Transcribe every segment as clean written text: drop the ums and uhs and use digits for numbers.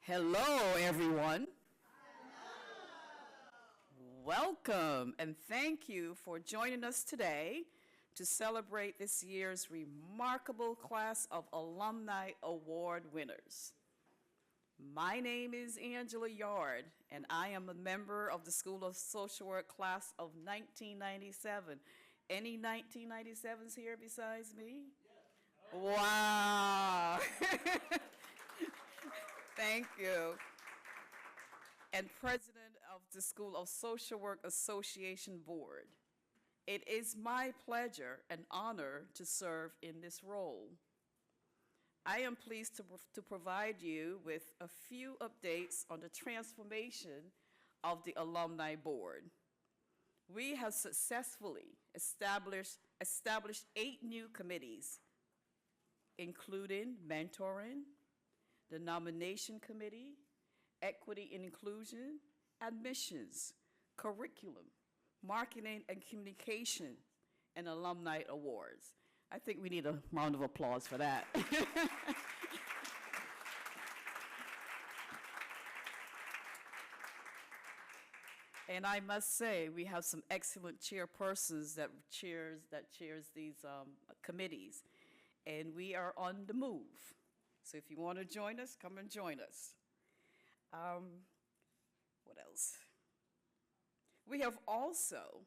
Hello, everyone. Welcome, and thank you for joining us today to celebrate this year's remarkable class of Alumni Award winners. My name is Angela Yard, and I am a member of the School of Social Work class of 1997. Any 1997s here besides me? Yes. Wow. Thank you. And president of the School of Social Work Association Board. It is my pleasure and honor to serve in this role. I am pleased to provide you with a few updates on the transformation of the Alumni Board. We have successfully established 8 new committees, including mentoring, the nomination committee, equity and inclusion, admissions, curriculum, marketing and communication, and alumni awards. I think we need a round of applause for that. And I must say, we have some excellent chairpersons that chairs these committees, and we are on the move. So if you want to join us, come and join us. What else? We have also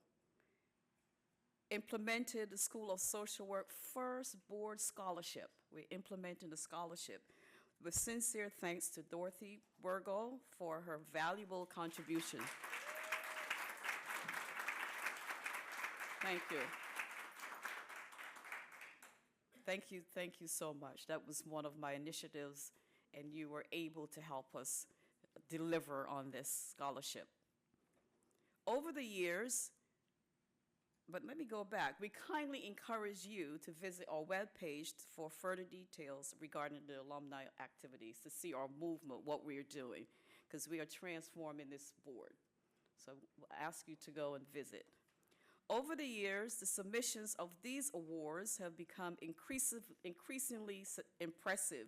implemented the School of Social Work first board scholarship. We're implementing the scholarship with sincere thanks to Dorothy Burgo for her valuable contribution. Thank you. Thank you so much. That was one of my initiatives, and you were able to help us deliver on this scholarship. Over the years, but let me go back, we kindly encourage you to visit our webpage for further details regarding the alumni activities, to see our movement, what we're doing, because we are transforming this board. So I ask you to go and visit. Over the years, the submissions of these awards have become increasingly impressive,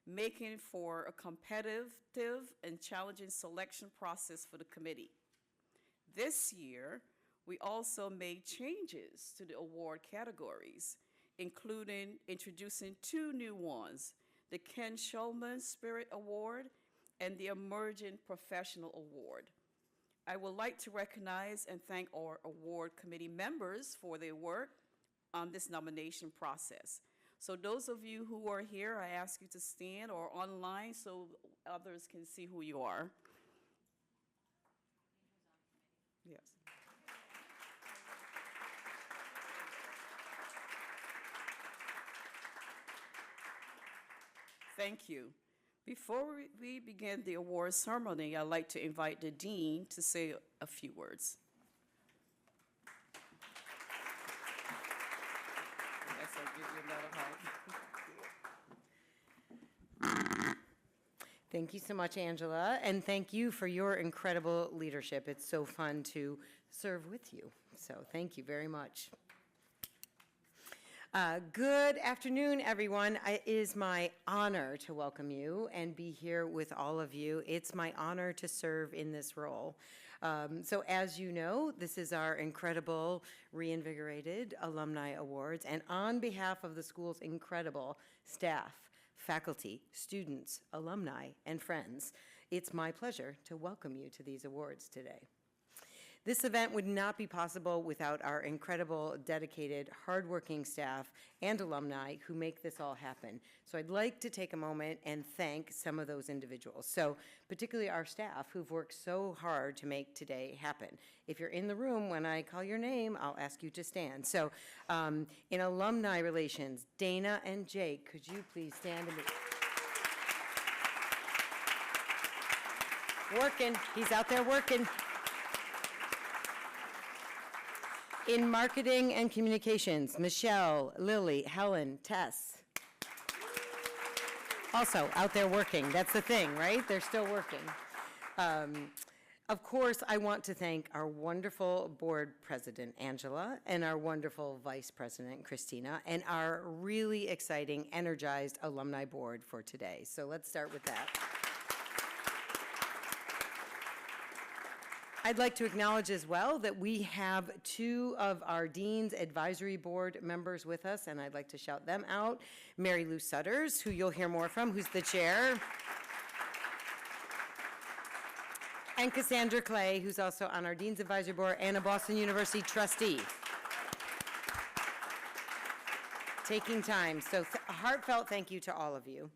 making for a competitive and challenging selection process for the committee. This year, we also made changes to the award categories, including introducing 2 new ones, the Ken Schulman Spirit Award and the Emerging Professional Award. I would like to recognize and thank our award committee members for their work on this nomination process. So those of you who are here, I ask you to stand, or online so others can see who you are. Yes. Thank you. Before we begin the awards ceremony, I'd like to invite the Dean to say a few words. Yes, I'll give you another hug. Thank you so much, Angela, and thank you for your incredible leadership. It's so fun to serve with you, so thank you very much. Good afternoon, everyone. It is my honor to welcome you and be here with all of you. It's my honor to serve in this role. So as you know, this is our incredible reinvigorated Alumni Awards, and on behalf of the school's incredible staff, faculty, students, alumni, and friends, it's my pleasure to welcome you to these awards today. This event would not be possible without our incredible, dedicated, hardworking staff and alumni who make this all happen. So I'd like to take a moment and thank some of those individuals. So particularly our staff who've worked so hard to make today happen. If you're in the room, when I call your name, I'll ask you to stand. So in alumni relations, Dana and Jake, could you please stand and be working? He's out there working. In marketing and communications, Michelle, Lily, Helen, Tess. Also out there working. That's the thing, right? They're still working. Of course, I want to thank our wonderful board president, Angela, and our wonderful vice president, Christina, and our really exciting, energized alumni board for today. So let's start with that. I'd like to acknowledge as well that we have two of our Dean's Advisory Board members with us, and I'd like to shout them out. Marylou Sudders, who you'll hear more from, who's the chair. And Cassandra Clay, who's also on our Dean's Advisory Board and a Boston University trustee. Taking time, so a heartfelt thank you to all of you.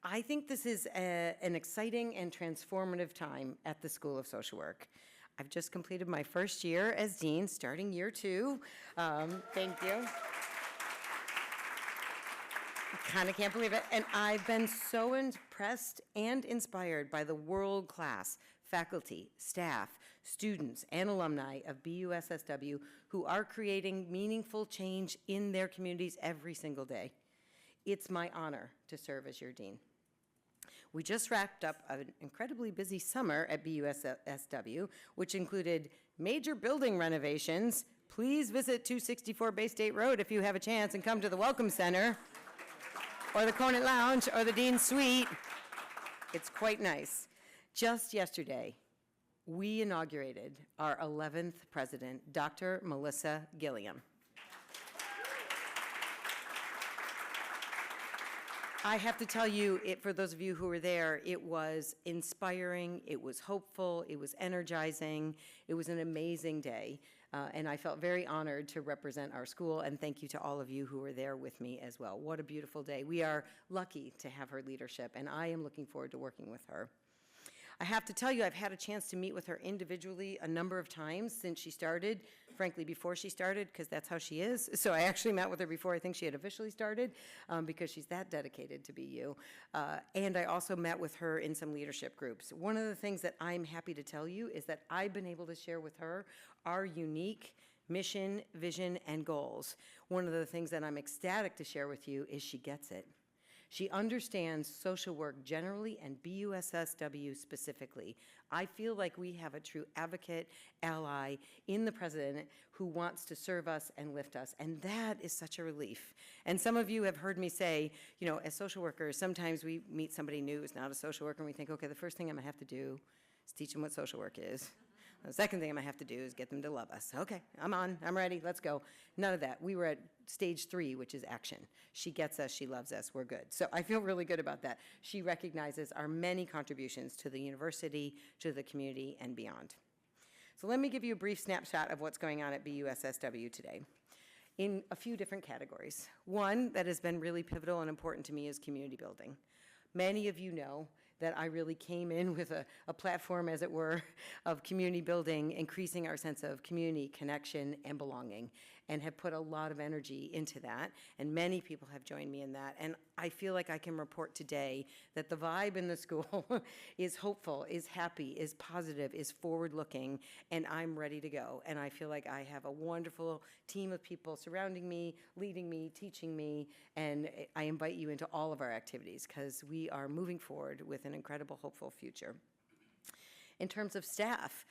I think this is an exciting and transformative time at the School of Social Work. I've just completed my first year as dean, starting year 2. Thank you. I kind of can't believe it. And I've been so impressed and inspired by the world-class faculty, staff, students, and alumni of BUSSW who are creating meaningful change in their communities every single day. It's my honor to serve as your dean. We just wrapped up an incredibly busy summer at BUSSW, which included major building renovations. Please visit 264 Bay State Road if you have a chance and come to the Welcome Center or the Conant Lounge or the Dean's Suite. It's quite nice. Just yesterday, we inaugurated our 11th president, Dr. Melissa Gilliam. I have to tell you, for those of you who were there, it was inspiring, it was hopeful, it was energizing, it was an amazing day, and I felt very honored to represent our school, and thank you to all of you who were there with me as well. What a beautiful day. We are lucky to have her leadership, and I am looking forward to working with her. I have to tell you, I've had a chance to meet with her individually a number of times since she started, frankly, before she started, because that's how she is. So I actually met with her before I think she had officially started, because she's that dedicated to BU. And I also met with her in some leadership groups. One of the things that I'm happy to tell you is that I've been able to share with her our unique mission, vision, and goals. One of the things that I'm ecstatic to share with you is she gets it. She understands social work generally and BUSSW specifically. I feel like we have a true advocate, ally in the president who wants to serve us and lift us, and that is such a relief. And some of you have heard me say, you know, as social workers, sometimes we meet somebody new who's not a social worker and we think, okay, the first thing I'm gonna have to do is teach them what social work is. The second thing I'm gonna have to do is get them to love us. Okay, I'm ready, let's go. None of that. We were at stage 3, which is action. She gets us, she loves us, we're good. So I feel really good about that. She recognizes our many contributions to the university, to the community, and beyond. So let me give you a brief snapshot of what's going on at BUSSW today in a few different categories. One that has been really pivotal and important to me is community building. Many of you know that I really came in with a platform, as it were, of community building, increasing our sense of community, connection, and belonging, and have put a lot of energy into that, and many people have joined me in that, and I feel like I can report today that the vibe in the school is hopeful, is happy, is positive, is forward-looking, and I'm ready to go, and I feel like I have a wonderful team of people surrounding me, leading me, teaching me, and I invite you into all of our activities, because we are moving forward with an incredible, hopeful future. In terms of staff,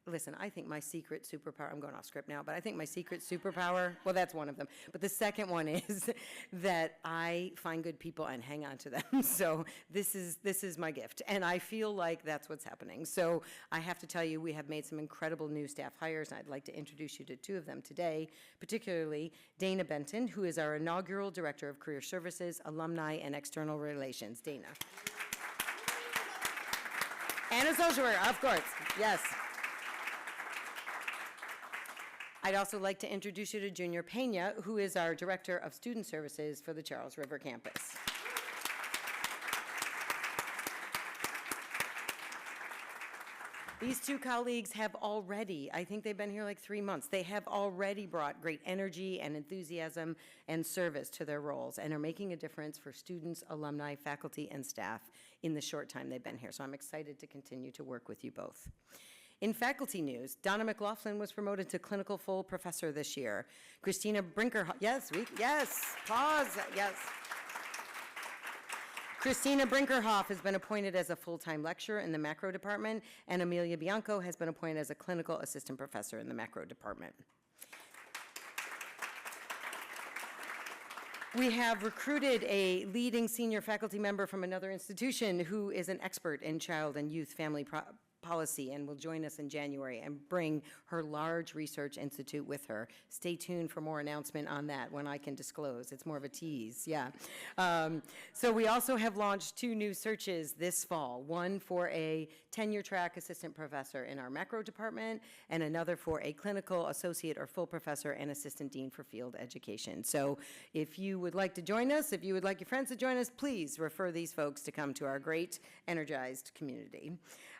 listen, I think my secret superpower, I'm going off script now, but I think my secret superpower, well, that's one of them. But the second one is that I find good people and hang on to them. So this is my gift. And I feel like that's what's happening. So I have to tell you, we have made some incredible new staff hires, and I'd like to introduce you to 2 of them today, particularly Dana Benton, who is our inaugural Director of Career Services, Alumni, and External Relations. Dana. And a social worker, of course, yes. I'd also like to introduce you to Junior Pena, who is our Director of Student Services for the Charles River campus. These 2 colleagues have already, I think they've been here like 3 months, they have already brought great energy and enthusiasm and service to their roles and are making a difference for students, alumni, faculty, and staff in the short time they've been here. So I'm excited to continue to work with you both. In faculty news, Donna McLaughlin was promoted to clinical full professor this year. Christina Brinkerhoff, yes. Christina Brinkerhoff has been appointed as a full-time lecturer in the macro department, and Amelia Bianco has been appointed as a clinical assistant professor in the macro department. We have recruited a leading senior faculty member from another institution who is an expert in child and youth family policy and will join us in January and bring her large research institute with her. Stay tuned for more announcement on that when I can disclose. It's more of a tease, yeah. So we also have launched 2 new searches this fall, one for a tenure track assistant professor in our macro department and another for a clinical associate or full professor and assistant dean for field education. So if you would like to join us, if you would like your friends to join us, please refer these folks to come to our great, energized community.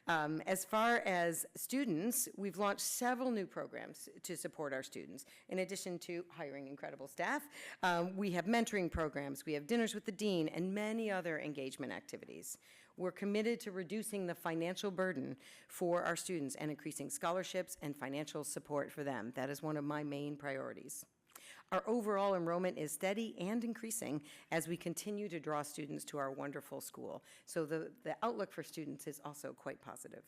As far as students, we've launched several new programs to support our students. In addition to hiring incredible staff, we have mentoring programs, we have dinners with the dean, and many other engagement activities. We're committed to reducing the financial burden for our students and increasing scholarships and financial support for them. That is one of my main priorities. Our overall enrollment is steady and increasing as we continue to draw students to our wonderful school. So the outlook for students is also quite positive.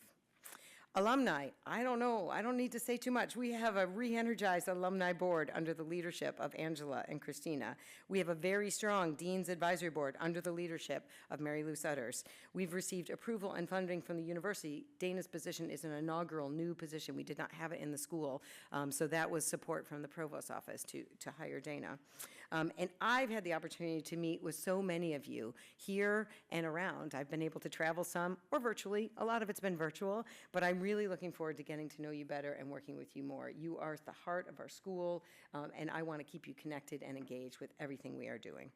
Alumni, I don't know, I don't need to say too much. We have a re-energized alumni board under the leadership of Angela and Christina. We have a very strong Dean's Advisory Board under the leadership of Marylou Sudders. We've received approval and funding from the university. Dana's position is an inaugural new position. We did not have it in the school, so that was support from the provost's office to hire Dana. And I've had the opportunity to meet with so many of you here and around. I've been able to travel some or virtually. A lot of it's been virtual, but I'm really looking forward to getting to know you better and working with you more. You are the heart of our school, and I want to keep you connected and engaged with everything we are doing.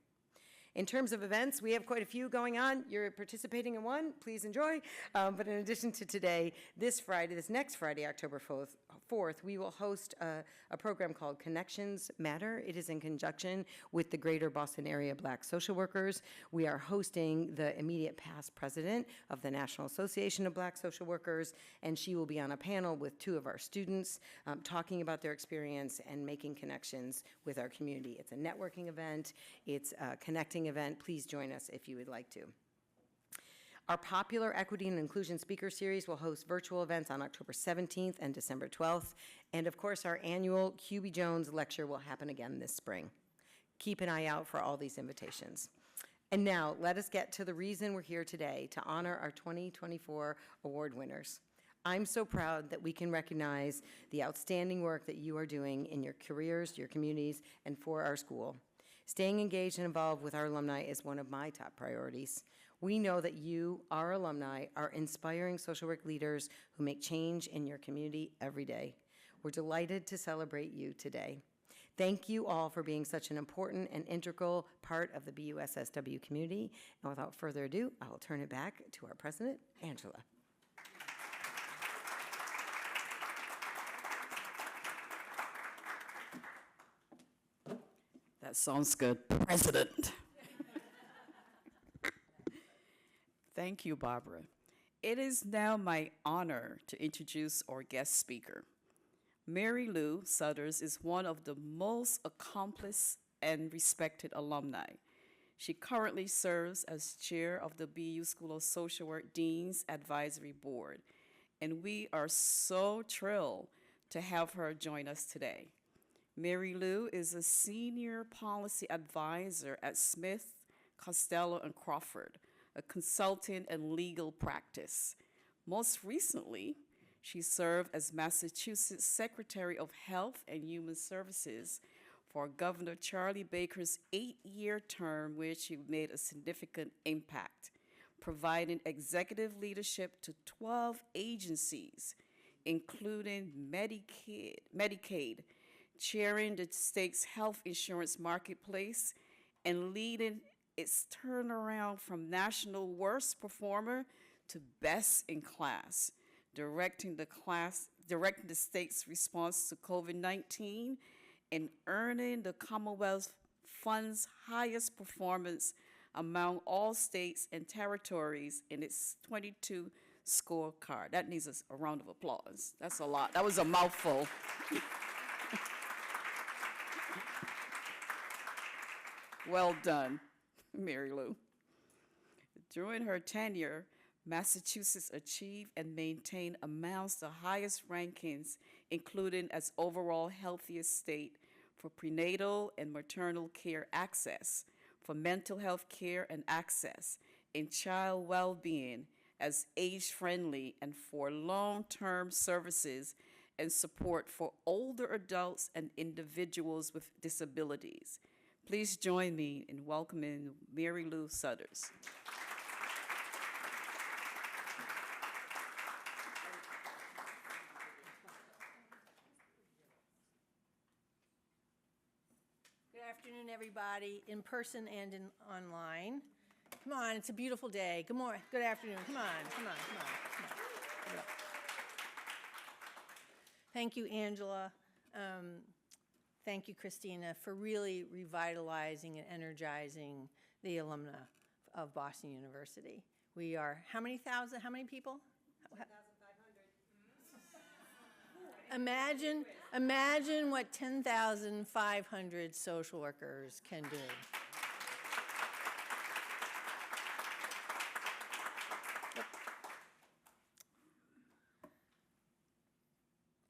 In terms of events, we have quite a few going on. You're participating in one, please enjoy. But in addition to today, this next Friday, October 4th, we will host a program called Connections Matter. It is in conjunction with the Greater Boston Area Black Social Workers. We are hosting the immediate past president of the National Association of Black Social Workers, and she will be on a panel with 2 of our students talking about their experience and making connections with our community. It's a networking event. It's a connecting event. Please join us if you would like to. Our popular Equity and Inclusion Speaker Series will host virtual events on October 17th and December 12th. And of course, our annual Hubie Jones lecture will happen again this spring. Keep an eye out for all these invitations. And now, let us get to the reason we're here today, to honor our 2024 award winners. I'm so proud that we can recognize the outstanding work that you are doing in your careers, your communities, and for our school. Staying engaged and involved with our alumni is one of my top priorities. We know that you, our alumni, are inspiring social work leaders who make change in your community every day. We're delighted to celebrate you today. Thank you all for being such an important and integral part of the BUSSW community. And without further ado, I will turn it back to our president, Angela. That sounds good, President. Thank you, Barbara. It is now my honor to introduce our guest speaker. Marylou Sudders is one of the most accomplished and respected alumni. She currently serves as chair of the BU School of Social Work Dean's Advisory Board, and we are so thrilled to have her join us today. Marylou is a senior policy advisor at Smith, Costello, and Crawford, a consulting and legal practice. Most recently, she served as Massachusetts Secretary of Health and Human Services for Governor Charlie Baker's 8-year term, where she made a significant impact, providing executive leadership to 12 agencies, including Medicaid, chairing the state's health insurance marketplace, and leading its turnaround from national worst performer to best in class, directing the state's response to COVID-19, and earning the Commonwealth Fund's highest performance among all states and territories in its 22 scorecard. That needs a round of applause. That's a lot. That was a mouthful. Well done, Marylou. During her tenure, Massachusetts achieved and maintained amongst the highest rankings, including as overall healthiest state for prenatal and maternal care access, for mental health care and access, in child well-being, as age-friendly and for long-term services and support for older adults and individuals with disabilities. Please join me in welcoming Marylou Sudders. Good afternoon, everybody, in person and online. Come on, it's a beautiful day. Good morning, good afternoon. Come on, come on, come on, come on. Thank you, Angela. Thank you, Christina, for really revitalizing and energizing the alumni of Boston University. We are, how many people? 10,500. Imagine what 10,500 social workers can do.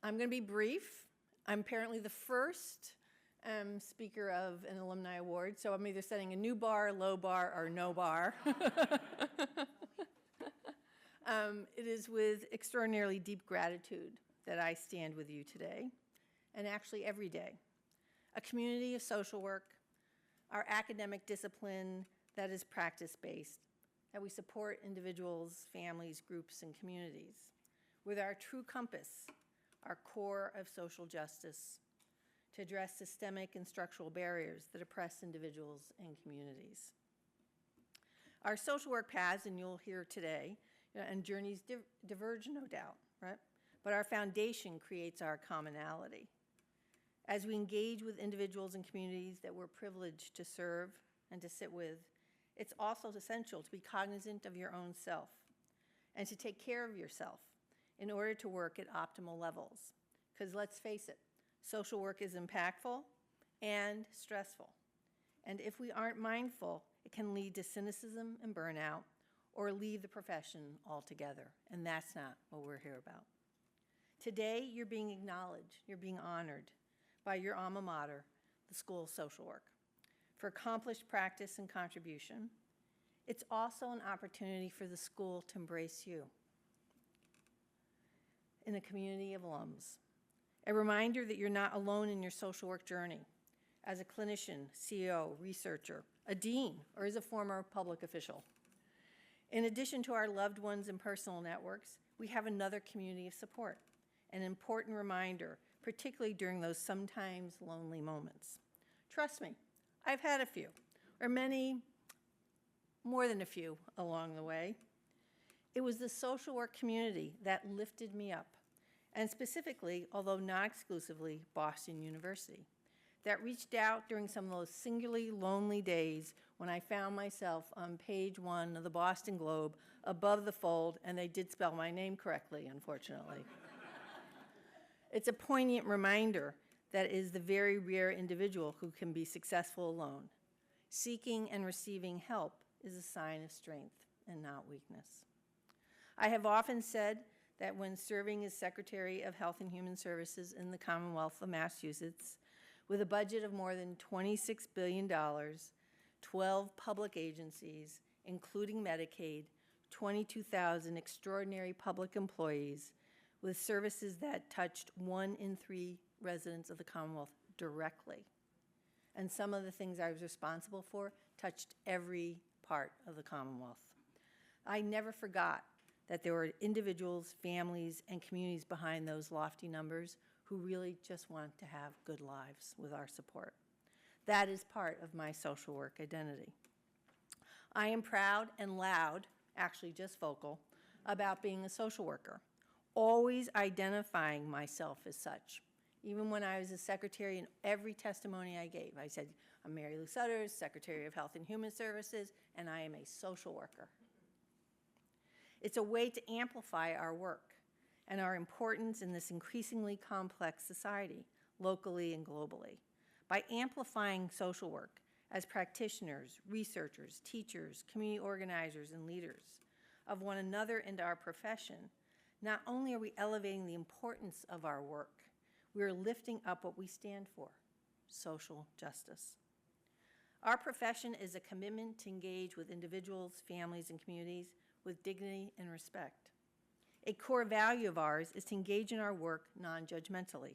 I'm going to be brief. I'm apparently the first speaker of an alumni award, so I'm either setting a new bar, low bar, or no bar. It is with extraordinarily deep gratitude that I stand with you today, and actually every day. A community of social work, our academic discipline that is practice-based, that we support individuals, families, groups, and communities, with our true compass, our core of social justice, to address systemic and structural barriers that oppress individuals and communities. Our social work paths, and you'll hear today, and journeys diverge, no doubt, right? But our foundation creates our commonality. As we engage with individuals and communities that we're privileged to serve and to sit with, it's also essential to be cognizant of your own self and to take care of yourself in order to work at optimal levels. Because let's face it, social work is impactful and stressful. And if we aren't mindful, it can lead to cynicism and burnout or leave the profession altogether. And that's not what we're here about. Today, you're being acknowledged, you're being honored by your alma mater, the School of Social Work, for accomplished practice and contribution. It's also an opportunity for the school to embrace you in a community of alums. A reminder that you're not alone in your social work journey as a clinician, CEO, researcher, a dean, or as a former public official. In addition to our loved ones and personal networks, we have another community of support, an important reminder, particularly during those sometimes lonely moments. Trust me, I've had a few, or many, more than a few along the way. It was the social work community that lifted me up, and specifically, although not exclusively, Boston University, that reached out during some of those singularly lonely days when I found myself on page 1 of the Boston Globe above the fold, and they did spell my name correctly, unfortunately. It's a poignant reminder that it is the very rare individual who can be successful alone. Seeking and receiving help is a sign of strength and not weakness. I have often said that when serving as Secretary of Health and Human Services in the Commonwealth of Massachusetts, with a budget of more than $26 billion, 12 public agencies, including Medicaid, 22,000 extraordinary public employees, with services that touched 1 in 3 residents of the Commonwealth directly. And some of the things I was responsible for touched every part of the Commonwealth. I never forgot that there were individuals, families, and communities behind those lofty numbers who really just want to have good lives with our support. That is part of my social work identity. I am proud and loud, actually just vocal, about being a social worker, always identifying myself as such. Even when I was a secretary, in every testimony I gave, I said, I'm Marylou Sudders, Secretary of Health and Human Services, and I am a social worker. It's a way to amplify our work and our importance in this increasingly complex society, locally and globally. By amplifying social work as practitioners, researchers, teachers, community organizers, and leaders of one another and our profession, not only are we elevating the importance of our work, we are lifting up what we stand for, social justice. Our profession is a commitment to engage with individuals, families, and communities with dignity and respect. A core value of ours is to engage in our work non-judgmentally.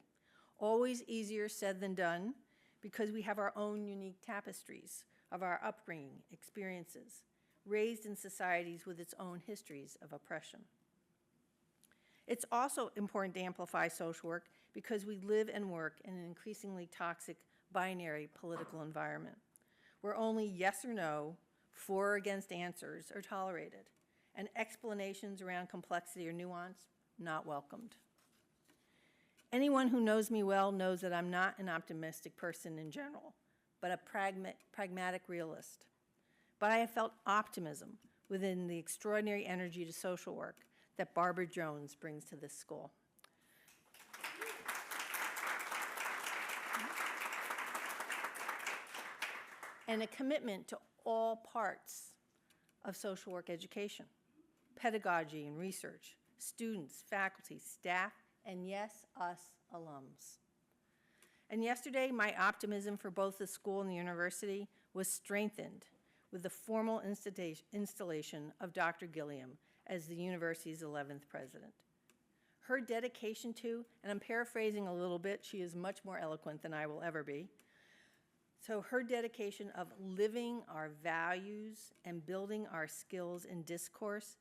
Always easier said than done, because we have our own unique tapestries of our upbringing, experiences, raised in societies with its own histories of oppression. It's also important to amplify social work because we live and work in an increasingly toxic binary political environment, where only yes or no, for or against answers are tolerated, and explanations around complexity or nuance not welcomed. Anyone who knows me well knows that I'm not an optimistic person in general, but a pragmatic realist. But I have felt optimism within the extraordinary energy to social work that Barbara Jones brings to this school. And a commitment to all parts of social work education, pedagogy and research, students, faculty, staff, and yes, us alums. And yesterday, my optimism for both the school and the university was strengthened with the formal installation of Dr. Gilliam as the university's 11th president. Her dedication to, and I'm paraphrasing a little bit, she is much more eloquent than I will ever be, so her dedication of living our values and building our skills in discourse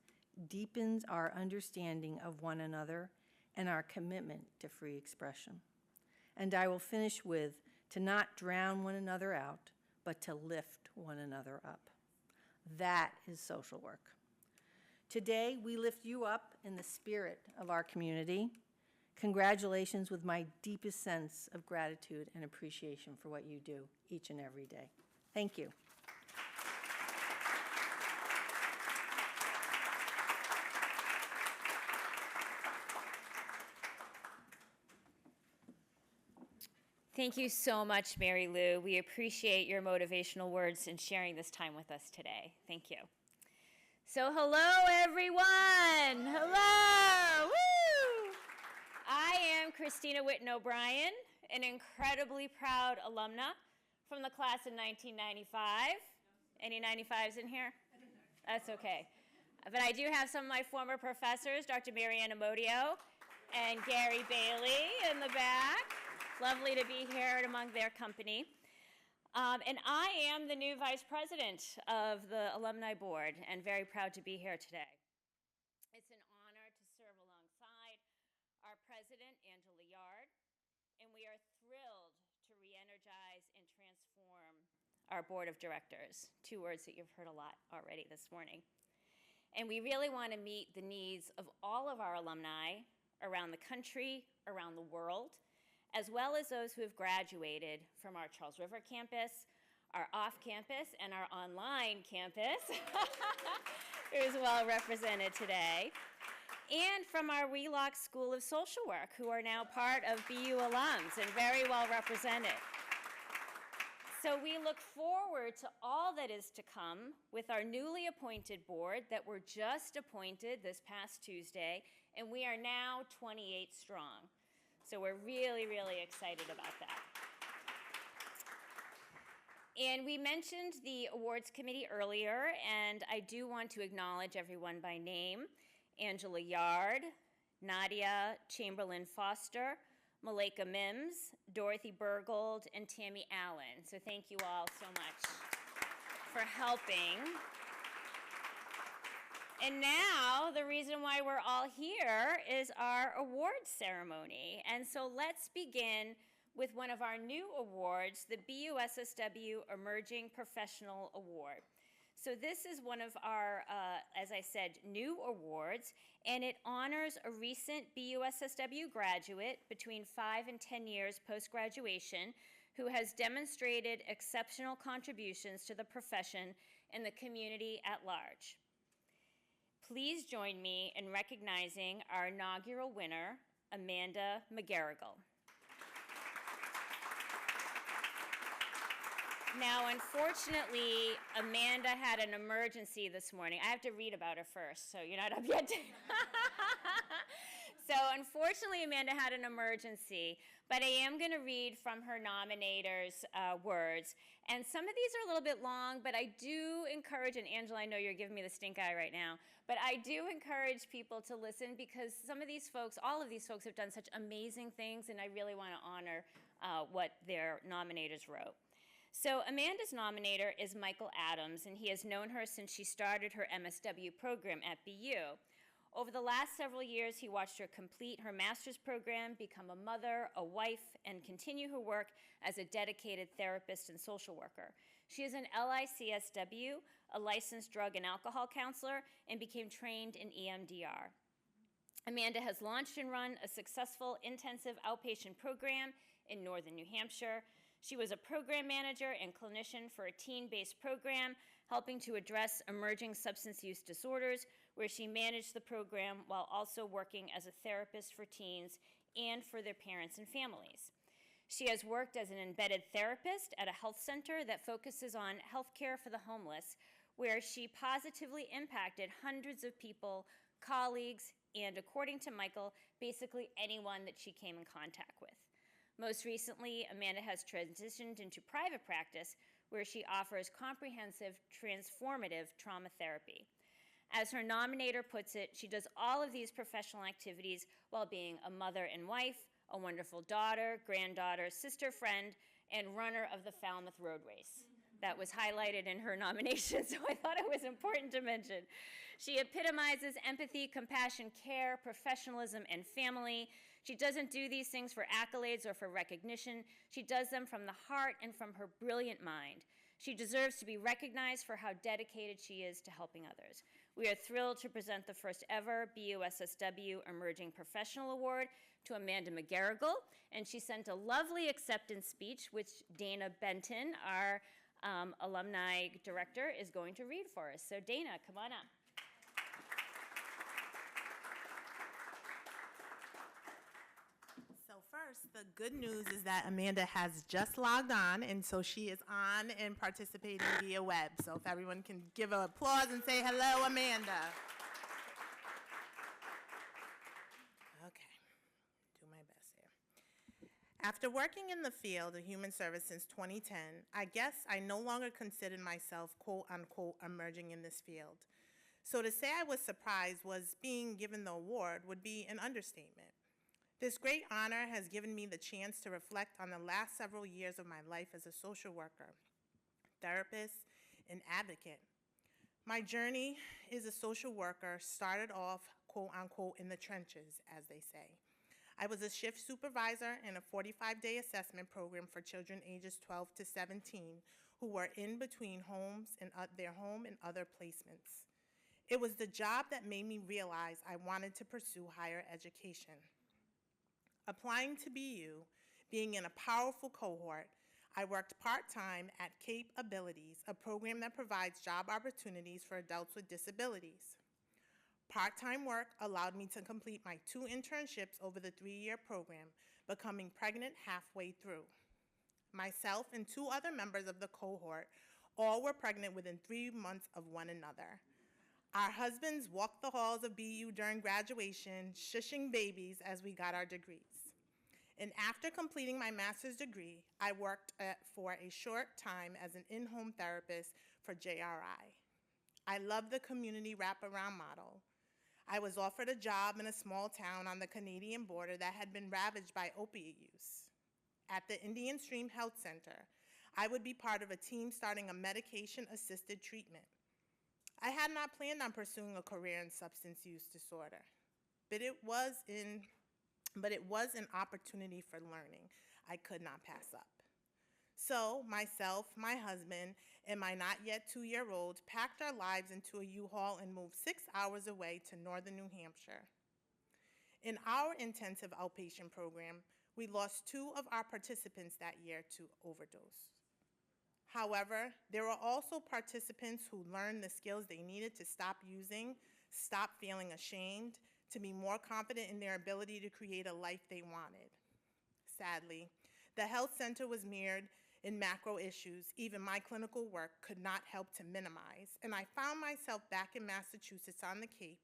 deepens our understanding of one another and our commitment to free expression. And I will finish with, to not drown one another out, but to lift one another up. That is social work. Today, we lift you up in the spirit of our community. Congratulations with my deepest sense of gratitude and appreciation for what you do each and every day. Thank you. Thank you so much, Marylou. We appreciate your motivational words and sharing this time with us today. Thank you. So hello, everyone. Hello. Woo! I am Christina Whitten O'Brien, an incredibly proud alumna from the class of 1995. Any 95s in here? That's okay. But I do have some of my former professors, Dr. Marianne Amodio and Gary Bailey in the back. Lovely to be here among their company. And I am the new vice president of the Alumni Board and very proud to be here today. It's an honor to serve alongside our president, Angela Yard, and we are thrilled to re-energize and transform our board of directors, two words that you've heard a lot already this morning. And we really want to meet the needs of all of our alumni around the country, around the world, as well as those who have graduated from our Charles River campus, our off-campus, and our online campus, who is well represented today, and from our Wheelock School of Social Work, who are now part of BU alums and very well represented. So we look forward to all that is to come with our newly appointed board that were just appointed this past Tuesday, and we are now 28 strong. So we're really, really excited about that. And we mentioned the awards committee earlier, and I do want to acknowledge everyone by name: Angela Yard, Nadia Chamberlain Foster, Malika Mims, Dorothy Bergold, and Tammy Allen. So thank you all so much for helping. And now, the reason why we're all here is our awards ceremony. And so let's begin with one of our new awards, the BUSSW Emerging Professional Award. So this is one of our, as I said, new awards, and it honors a recent BUSSW graduate between 5 and 10 years post-graduation who has demonstrated exceptional contributions to the profession and the community at large. Please join me in recognizing our inaugural winner, Amanda McGerigle. Now, unfortunately, Amanda had an emergency this morning. I have to read about her first, so you're not up yet. So unfortunately, Amanda had an emergency, but I am going to read from her nominators' words. And some of these are a little bit long, but I do encourage, and Angela, I know you're giving me the stink eye right now, but I do encourage people to listen because some of these folks, all of these folks have done such amazing things, and I really want to honor what their nominators wrote. So Amanda's nominator is Michael Adams, and he has known her since she started her MSW program at BU. Over the last several years, he watched her complete her master's program, become a mother, a wife, and continue her work as a dedicated therapist and social worker. She is an LICSW, a licensed drug and alcohol counselor, and became trained in EMDR. Amanda has launched and run a successful intensive outpatient program in northern New Hampshire. She was a program manager and clinician for a teen-based program helping to address emerging substance use disorders, where she managed the program while also working as a therapist for teens and for their parents and families. She has worked as an embedded therapist at a health center that focuses on healthcare for the homeless, where she positively impacted hundreds of people, colleagues, and according to Michael, basically anyone that she came in contact with. Most recently, Amanda has transitioned into private practice, where she offers comprehensive, transformative trauma therapy. As her nominator puts it, she does all of these professional activities while being a mother and wife, a wonderful daughter, granddaughter, sister, friend, and runner of the Falmouth Road Race. That was highlighted in her nomination, so I thought it was important to mention. She epitomizes empathy, compassion, care, professionalism, and family. She doesn't do these things for accolades or for recognition. She does them from the heart and from her brilliant mind. She deserves to be recognized for how dedicated she is to helping others. We are thrilled to present the first ever BUSSW Emerging Professional Award to Amanda McGerigle, and she sent a lovely acceptance speech, which Dana Benton, our alumni director, is going to read for us. So Dana, come on up. So first, the good news is that Amanda has just logged on, and so she is on and participating via web. So if everyone can give an applause and say hello, Amanda. Okay, do my best here. After working in the field of human service since 2010, I guess I no longer considered myself quote unquote emerging in this field. So to say I was surprised was being given the award would be an understatement. This great honor has given me the chance to reflect on the last several years of my life as a social worker, therapist, and advocate. My journey as a social worker started off, quote unquote, in the trenches, as they say. I was a shift supervisor in a 45-day assessment program for children ages 12 to 17 who were in between homes and their home and other placements. It was the job that made me realize I wanted to pursue higher education. Applying to BU, being in a powerful cohort, I worked part-time at CAPE Abilities, a program that provides job opportunities for adults with disabilities. Part-time work allowed me to complete my 2 internships over the 3-year program, becoming pregnant halfway through. Myself and 2 other members of the cohort all were pregnant within 3 months of one another. Our husbands walked the halls of BU during graduation, shushing babies as we got our degrees. And after completing my master's degree, I worked for a short time as an in-home therapist for JRI. I love the community wraparound model. I was offered a job in a small town on the Canadian border that had been ravaged by opiate use. At the Indian Stream Health Center, I would be part of a team starting a medication-assisted treatment. I had not planned on pursuing a career in substance use disorder, but it was an opportunity for learning I could not pass up. So myself, my husband, and my not yet 2-year-old packed our lives into a U-Haul and moved 6 hours away to northern New Hampshire. In our intensive outpatient program, we lost 2 of our participants that year to overdose. However, there were also participants who learned the skills they needed to stop using, stop feeling ashamed, to be more confident in their ability to create a life they wanted. Sadly, the health center was mired in macro issues even my clinical work could not help to minimize, and I found myself back in Massachusetts on the Cape,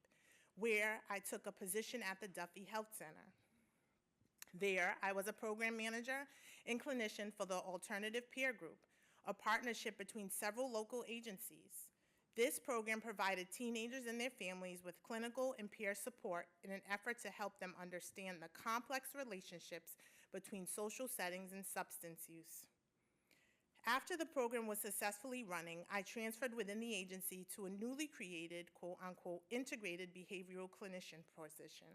where I took a position at the Duffy Health Center. There, I was a program manager and clinician for the Alternative Peer Group, a partnership between several local agencies. This program provided teenagers and their families with clinical and peer support in an effort to help them understand the complex relationships between social settings and substance use. After the program was successfully running, I transferred within the agency to a newly created, quote-unquote, integrated behavioral clinician position.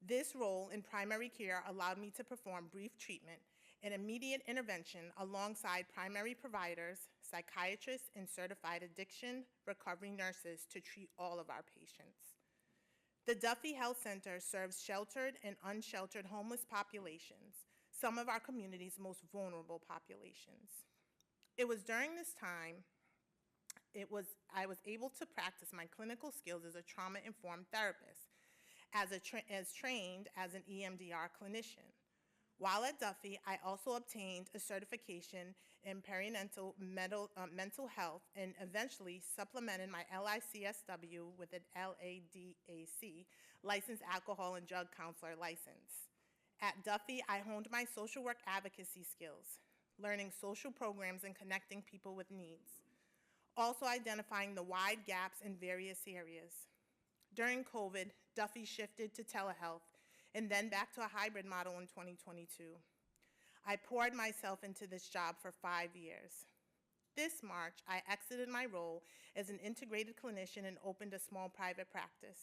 This role in primary care allowed me to perform brief treatment and immediate intervention alongside primary providers, psychiatrists, and certified addiction recovery nurses to treat all of our patients. The Duffy Health Center serves sheltered and unsheltered homeless populations, some of our community's most vulnerable populations. It was during this time I was able to practice my clinical skills as a trauma-informed therapist, as trained as an EMDR clinician. While at Duffy, I also obtained a certification in perinatal mental health and eventually supplemented my LICSW with an LADAC, Licensed Alcohol and Drug Counselor license. At Duffy, I honed my social work advocacy skills, learning social programs and connecting people with needs, also identifying the wide gaps in various areas. During COVID, Duffy shifted to telehealth and then back to a hybrid model in 2022. I poured myself into this job for 5 years. This March, I exited my role as an integrated clinician and opened a small private practice.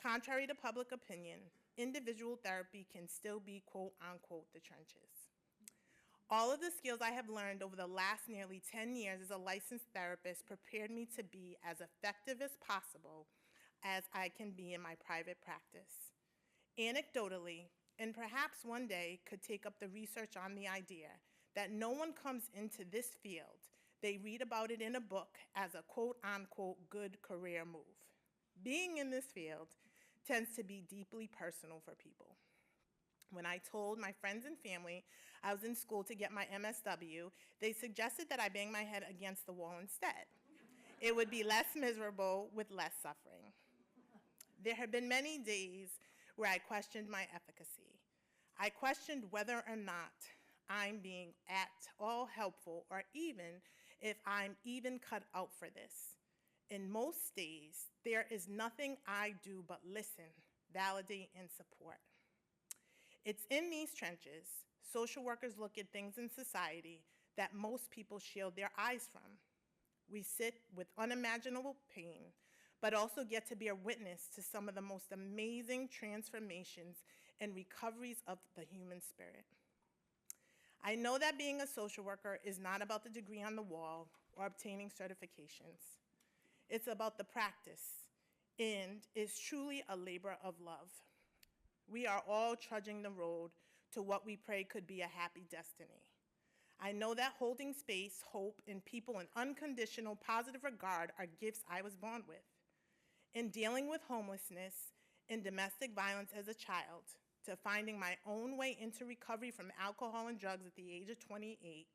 Contrary to public opinion, individual therapy can still be, quote unquote, the trenches. All of the skills I have learned over the last nearly 10 years as a licensed therapist prepared me to be as effective as possible as I can be in my private practice. Anecdotally, and perhaps one day could take up the research on the idea that no one comes into this field, they read about it in a book as a quote-unquote good career move. Being in this field tends to be deeply personal for people. When I told my friends and family I was in school to get my MSW, they suggested that I bang my head against the wall instead. It would be less miserable with less suffering. There have been many days where I questioned my efficacy. I questioned whether or not I'm being at all helpful or even if I'm even cut out for this. In most days, there is nothing I do but listen, validate, and support. It's in these trenches, social workers look at things in society that most people shield their eyes from. We sit with unimaginable pain, but also get to bear witness to some of the most amazing transformations and recoveries of the human spirit. I know that being a social worker is not about the degree on the wall or obtaining certifications. It's about the practice and is truly a labor of love. We are all trudging the road to what we pray could be a happy destiny. I know that holding space, hope, and people in unconditional positive regard are gifts I was born with. In dealing with homelessness and domestic violence as a child, to finding my own way into recovery from alcohol and drugs at the age of 28,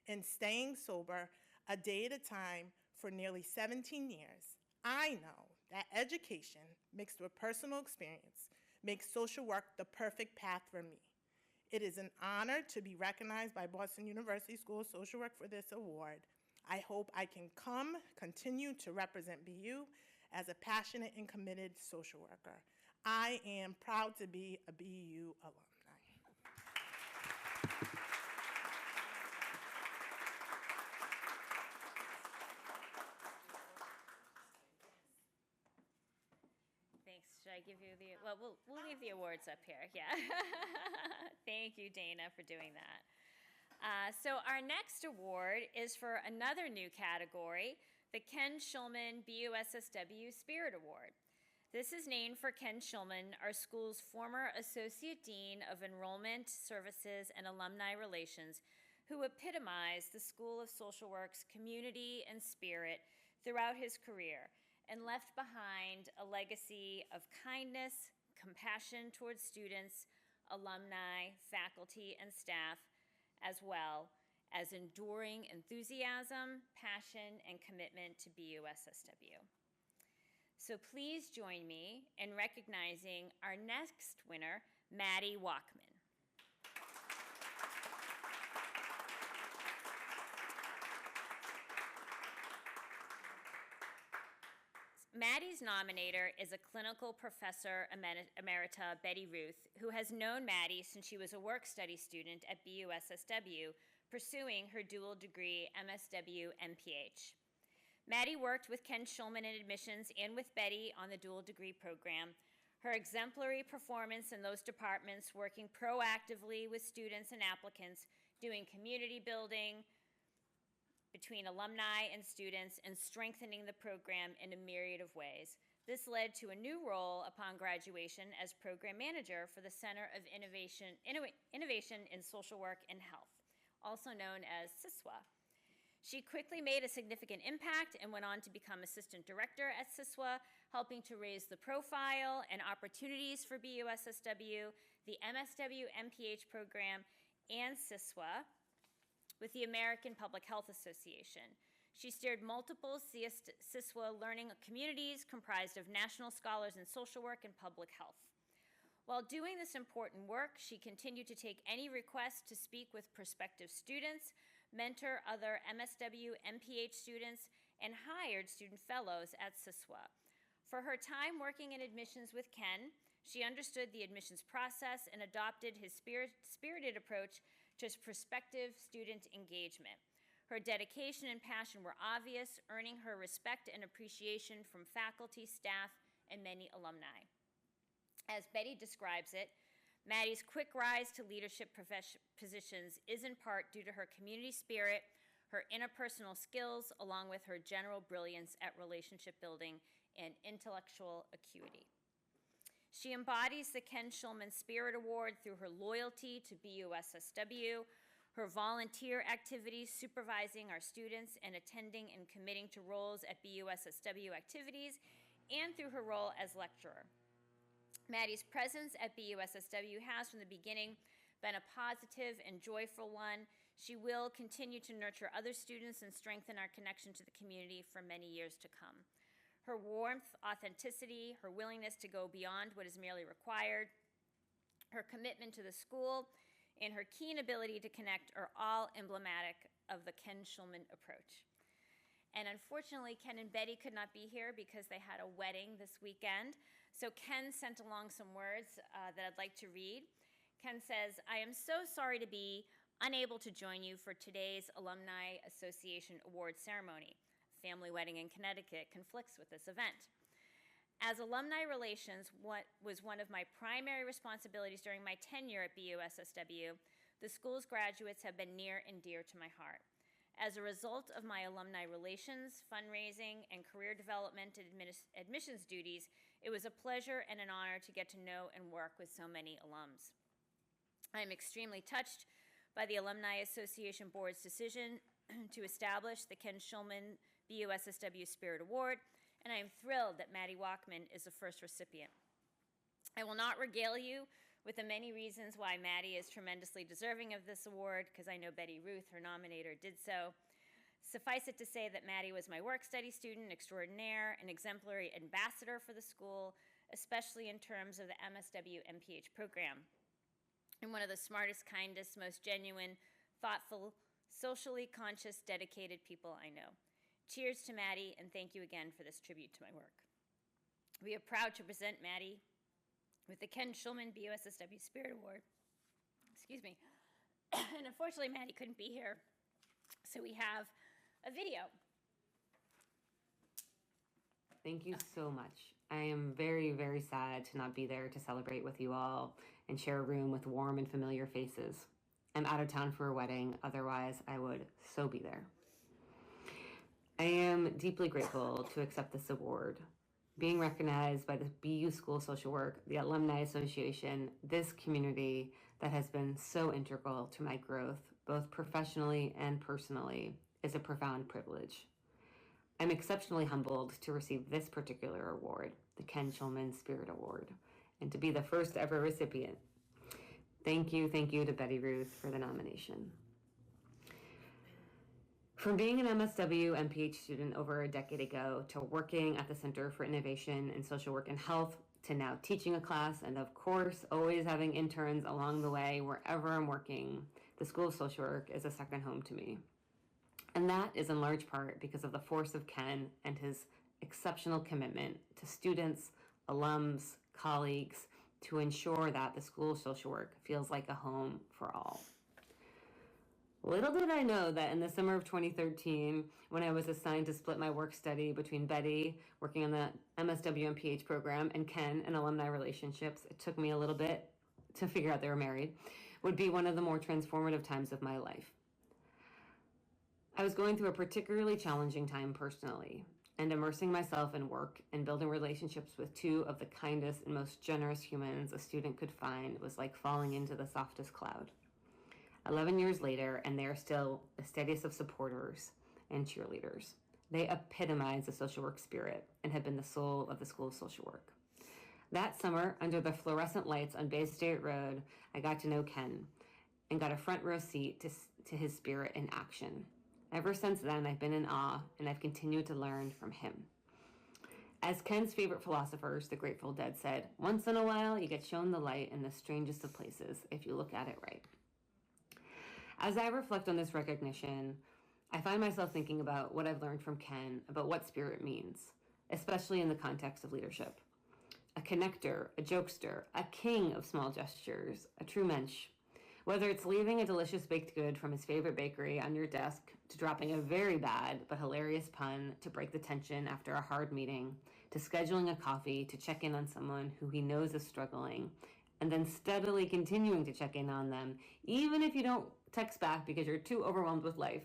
and staying sober a day at a time for nearly 17 years, I know that education mixed with personal experience makes social work the perfect path for me. It is an honor to be recognized by Boston University School of Social Work for this award. I hope I can continue to represent BU as a passionate and committed social worker. I am proud to be a BU alumni. Thanks. Should I give you the, well, we'll leave the awards up here, yeah. Thank you, Dana, for doing that. So our next award is for another new category, the Ken Schulman BUSSW Spirit Award. This is named for Ken Schulman, our school's former Associate Dean of Enrollment Services and Alumni Relations, who epitomized the School of Social Work's community and spirit throughout his career and left behind a legacy of kindness, compassion towards students, alumni, faculty, and staff, as well as enduring enthusiasm, passion, and commitment to BUSSW. So please join me in recognizing our next winner, Madi Wachman. Maddie's nominator is a clinical professor emerita, Betty Ruth, who has known Maddie since she was a work-study student at BUSSW, pursuing her dual degree MSW MPH. Maddie worked with Ken Schulman in admissions and with Betty on the dual degree program. Her exemplary performance in those departments, working proactively with students and applicants, doing community building between alumni and students, and strengthening the program in a myriad of ways. This led to a new role upon graduation as program manager for the Center of Innovation in Social Work and Health, also known as CISWA. She quickly made a significant impact and went on to become assistant director at CISWA, helping to raise the profile and opportunities for BUSSW, the MSW MPH program, and CISWA with the American Public Health Association. She steered multiple CISWA learning communities comprised of national scholars in social work and public health. While doing this important work, she continued to take any requests to speak with prospective students, mentor other MSW MPH students, and hired student fellows at CISWA. For her time working in admissions with Ken, she understood the admissions process and adopted his spirited approach to prospective student engagement. Her dedication and passion were obvious, earning her respect and appreciation from faculty, staff, and many alumni. As Betty describes it, Maddie's quick rise to leadership positions is in part due to her community spirit, her interpersonal skills, along with her general brilliance at relationship building and intellectual acuity. She embodies the Ken Schulman Spirit Award through her loyalty to BUSSW, her volunteer activities supervising our students and attending and committing to roles at BUSSW activities, and through her role as lecturer. Maddie's presence at BUSSW has from the beginning been a positive and joyful one. She will continue to nurture other students and strengthen our connection to the community for many years to come. Her warmth, authenticity, her willingness to go beyond what is merely required, her commitment to the school, and her keen ability to connect are all emblematic of the Ken Schulman approach. And unfortunately, Ken and Betty could not be here because they had a wedding this weekend. So Ken sent along some words that I'd like to read. Ken says, "I am so sorry to be unable to join you for today's Alumni Association Awards ceremony. Family wedding in Connecticut conflicts with this event. As alumni relations, what was one of my primary responsibilities during my tenure at BUSSW, the school's graduates have been near and dear to my heart. As a result of my alumni relations, fundraising, and career development and admissions duties, it was a pleasure and an honor to get to know and work with so many alums. I am extremely touched by the Alumni Association Board's decision to establish the Ken Schulman BUSSW Spirit Award, and I am thrilled that Madi Wachman is the first recipient. I will not regale you with the many reasons why Madi is tremendously deserving of this award, because I know Betty Ruth, her nominator, did so. Suffice it to say that Madi was my work-study student extraordinaire, an exemplary ambassador for the school, especially in terms of the MSW MPH program, and one of the smartest, kindest, most genuine, thoughtful, socially conscious, dedicated people I know. Cheers to Madi, and thank you again for this tribute to my work. We are proud to present Madi with the Ken Schulman BUSSW Spirit Award. Excuse me. And unfortunately, Madi couldn't be here, so we have a video. Thank you so much. I am very, very sad to not be there to celebrate with you all and share a room with warm and familiar faces. I'm out of town for a wedding, otherwise I would so be there. I am deeply grateful to accept this award. Being recognized by the BU School of Social Work, the Alumni Association, this community that has been so integral to my growth, both professionally and personally, is a profound privilege. I'm exceptionally humbled to receive this particular award, the Ken Schulman Spirit Award, and to be the first ever recipient. Thank you to Betty Ruth for the nomination. From being an MSW MPH student over a decade ago to working at the Center for Innovation in Social Work and Health to now teaching a class and of course always having interns along the way wherever I'm working, the School of Social Work is a second home to me. And that is in large part because of the force of Ken and his exceptional commitment to students, alums, colleagues, to ensure that the School of Social Work feels like a home for all. Little did I know that in the summer of 2013, when I was assigned to split my work study between Betty, working on the MSW and PH program, and Ken and alumni relationships, it took me a little bit to figure out they were married, would be one of the more transformative times of my life. I was going through a particularly challenging time personally, and immersing myself in work and building relationships with two of the kindest and most generous humans a student could find was like falling into the softest cloud. 11 years later, and they are still the steadiest of supporters and cheerleaders. They epitomize the social work spirit and have been the soul of the School of Social Work. That summer, under the fluorescent lights on Bay State Road, I got to know Ken and got a front row seat to his spirit in action. Ever since then, I've been in awe, and I've continued to learn from him. As Ken's favorite philosophers, the Grateful Dead, said, once in a while, you get shown the light in the strangest of places if you look at it right. As I reflect on this recognition, I find myself thinking about what I've learned from Ken about what spirit means, especially in the context of leadership. A connector, a jokester, a king of small gestures, a true mensch. Whether it's leaving a delicious baked good from his favorite bakery on your desk, to dropping a very bad but hilarious pun to break the tension after a hard meeting, to scheduling a coffee to check in on someone who he knows is struggling, and then steadily continuing to check in on them, even if you don't text back because you're too overwhelmed with life.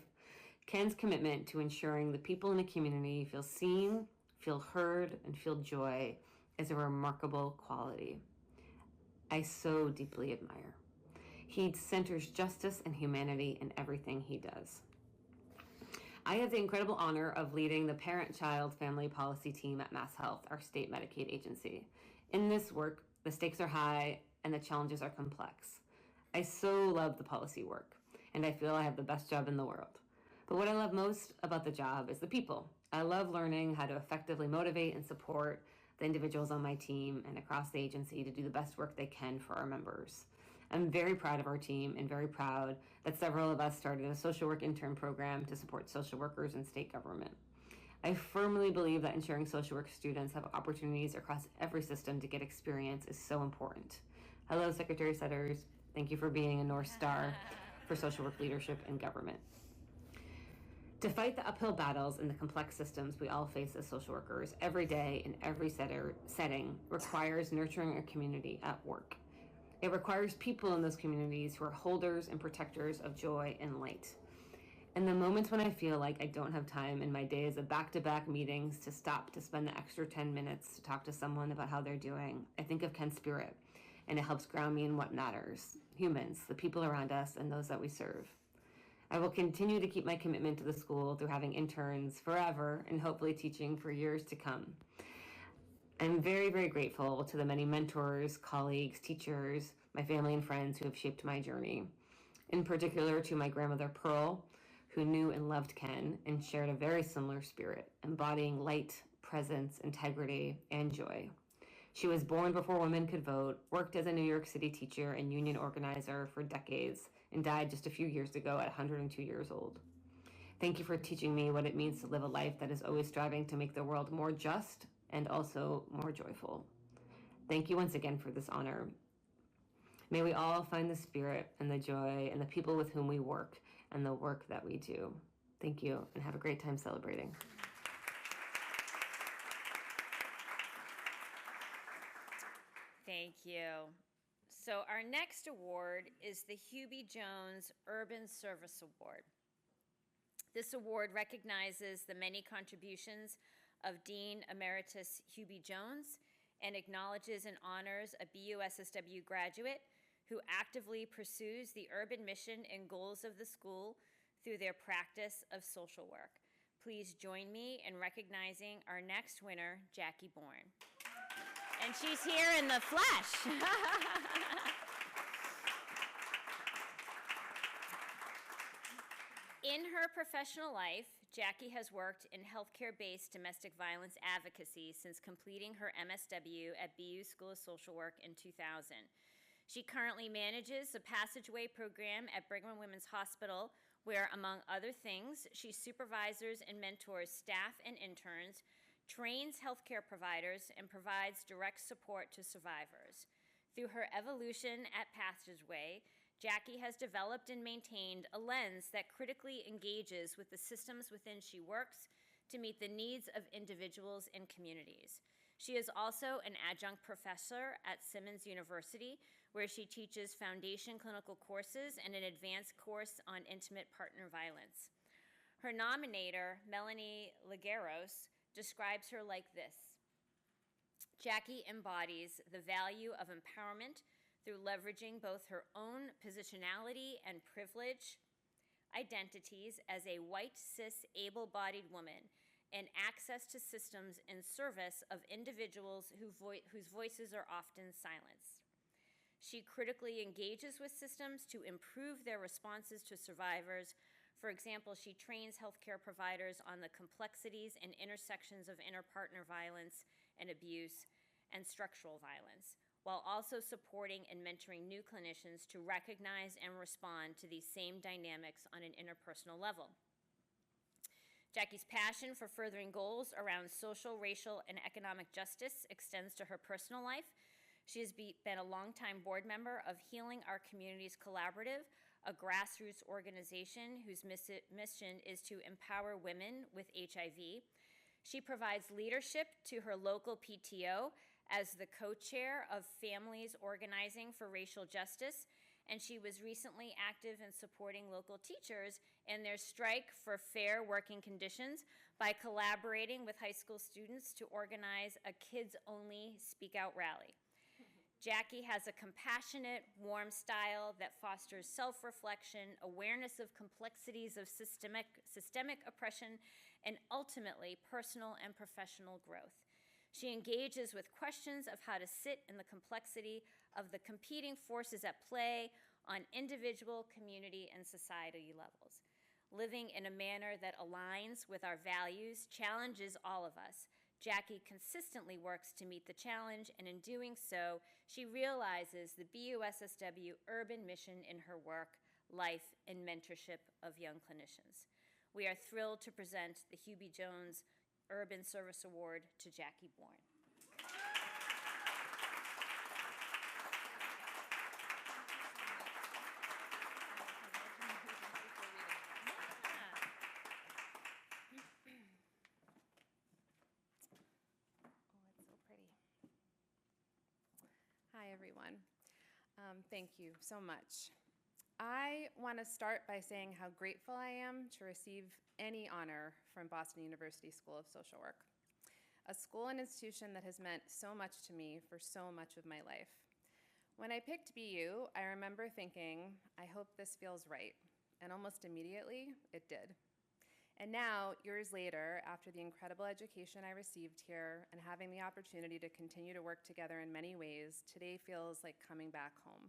Ken's commitment to ensuring the people in the community feel seen, feel heard, and feel joy is a remarkable quality I so deeply admire. He centers justice and humanity in everything he does. I have the incredible honor of leading the Parent-Child Family Policy team at MassHealth, our state Medicaid agency. In this work, the stakes are high and the challenges are complex. I so love the policy work, and I feel I have the best job in the world. But what I love most about the job is the people. I love learning how to effectively motivate and support the individuals on my team and across the agency to do the best work they can for our members. I'm very proud of our team and very proud that several of us started a social work intern program to support social workers in state government. I firmly believe that ensuring social work students have opportunities across every system to get experience is so important. Hello, Secretary Sudders. Thank you for being a North Star for social work leadership in government. To fight the uphill battles in the complex systems we all face as social workers every day in every setting requires nurturing a community at work. It requires people in those communities who are holders and protectors of joy and light. In the moments when I feel like I don't have time in my days of back-to-back meetings to stop to spend the extra 10 minutes to talk to someone about how they're doing, I think of Ken's spirit, and it helps ground me in what matters: humans, the people around us, and those that we serve. I will continue to keep my commitment to the school through having interns forever and hopefully teaching for years to come. I'm very, very grateful to the many mentors, colleagues, teachers, my family and friends who have shaped my journey. In particular to my grandmother, Pearl, who knew and loved Ken and shared a very similar spirit, embodying light, presence, integrity, and joy. She was born before women could vote, worked as a New York City teacher and union organizer for decades, and died just a few years ago at 102 years old. Thank you for teaching me what it means to live a life that is always striving to make the world more just and also more joyful. Thank you once again for this honor. May we all find the spirit and the joy and the people with whom we work and the work that we do. Thank you, and have a great time celebrating. Thank you. So our next award is the Hubie Jones Urban Service Award. This award recognizes the many contributions of Dean Emeritus Hubie Jones and acknowledges and honors a BU SSW graduate who actively pursues the urban mission and goals of the school through their practice of social work. Please join me in recognizing our next winner, Jackie Borne. And she's here in the flesh. In her professional life, Jackie has worked in healthcare-based domestic violence advocacy since completing her MSW at BU School of Social Work in 2000. She currently manages the Passageway program at Brigham and Women's Hospital, where, among other things, she supervises and mentors staff and interns trains healthcare providers, and provides direct support to survivors. Through her evolution at Passageway, Jackie has developed and maintained a lens that critically engages with the systems within she works to meet the needs of individuals and communities. She is also an adjunct professor at Simmons University, where she teaches foundation clinical courses and an advanced course on intimate partner violence. Her nominator, Melanie Lagueros, describes her like this: Jackie embodies the value of empowerment through leveraging both her own positionality and privilege identities as a white, cis, able-bodied woman, and access to systems in service of individuals whose voices are often silenced. She critically engages with systems to improve their responses to survivors. For example, she trains healthcare providers on the complexities and intersections of interpartner violence and abuse and structural violence, while also supporting and mentoring new clinicians to recognize and respond to these same dynamics on an interpersonal level. Jackie's passion for furthering goals around social, racial, and economic justice extends to her personal life. She has been a longtime board member of Healing Our Communities Collaborative, a grassroots organization whose mission is to empower women with HIV. She provides leadership to her local PTO as the co-chair of Families Organizing for Racial Justice, and she was recently active in supporting local teachers in their strike for fair working conditions by collaborating with high school students to organize a kids-only Speak Out rally. Jackie has a compassionate, warm style that fosters self-reflection, awareness of complexities of systemic oppression, and ultimately personal and professional growth. She engages with questions of how to sit in the complexity of the competing forces at play on individual, community, and society levels. Living in a manner that aligns with our values challenges all of us. Jackie consistently works to meet the challenge, and in doing so, she realizes the BUSSW urban mission in her work, life, and mentorship of young clinicians. We are thrilled to present the Hubie Jones Urban Service Award to Jackie Borne. Hi, everyone. Thank you so much. I want to start by saying how grateful I am to receive any honor from Boston University School of Social Work, a school and institution that has meant so much to me for so much of my life. When I picked BU, I remember thinking, I hope this feels right, and almost immediately, it did. And now, years later, after the incredible education I received here and having the opportunity to continue to work together in many ways, today feels like coming back home.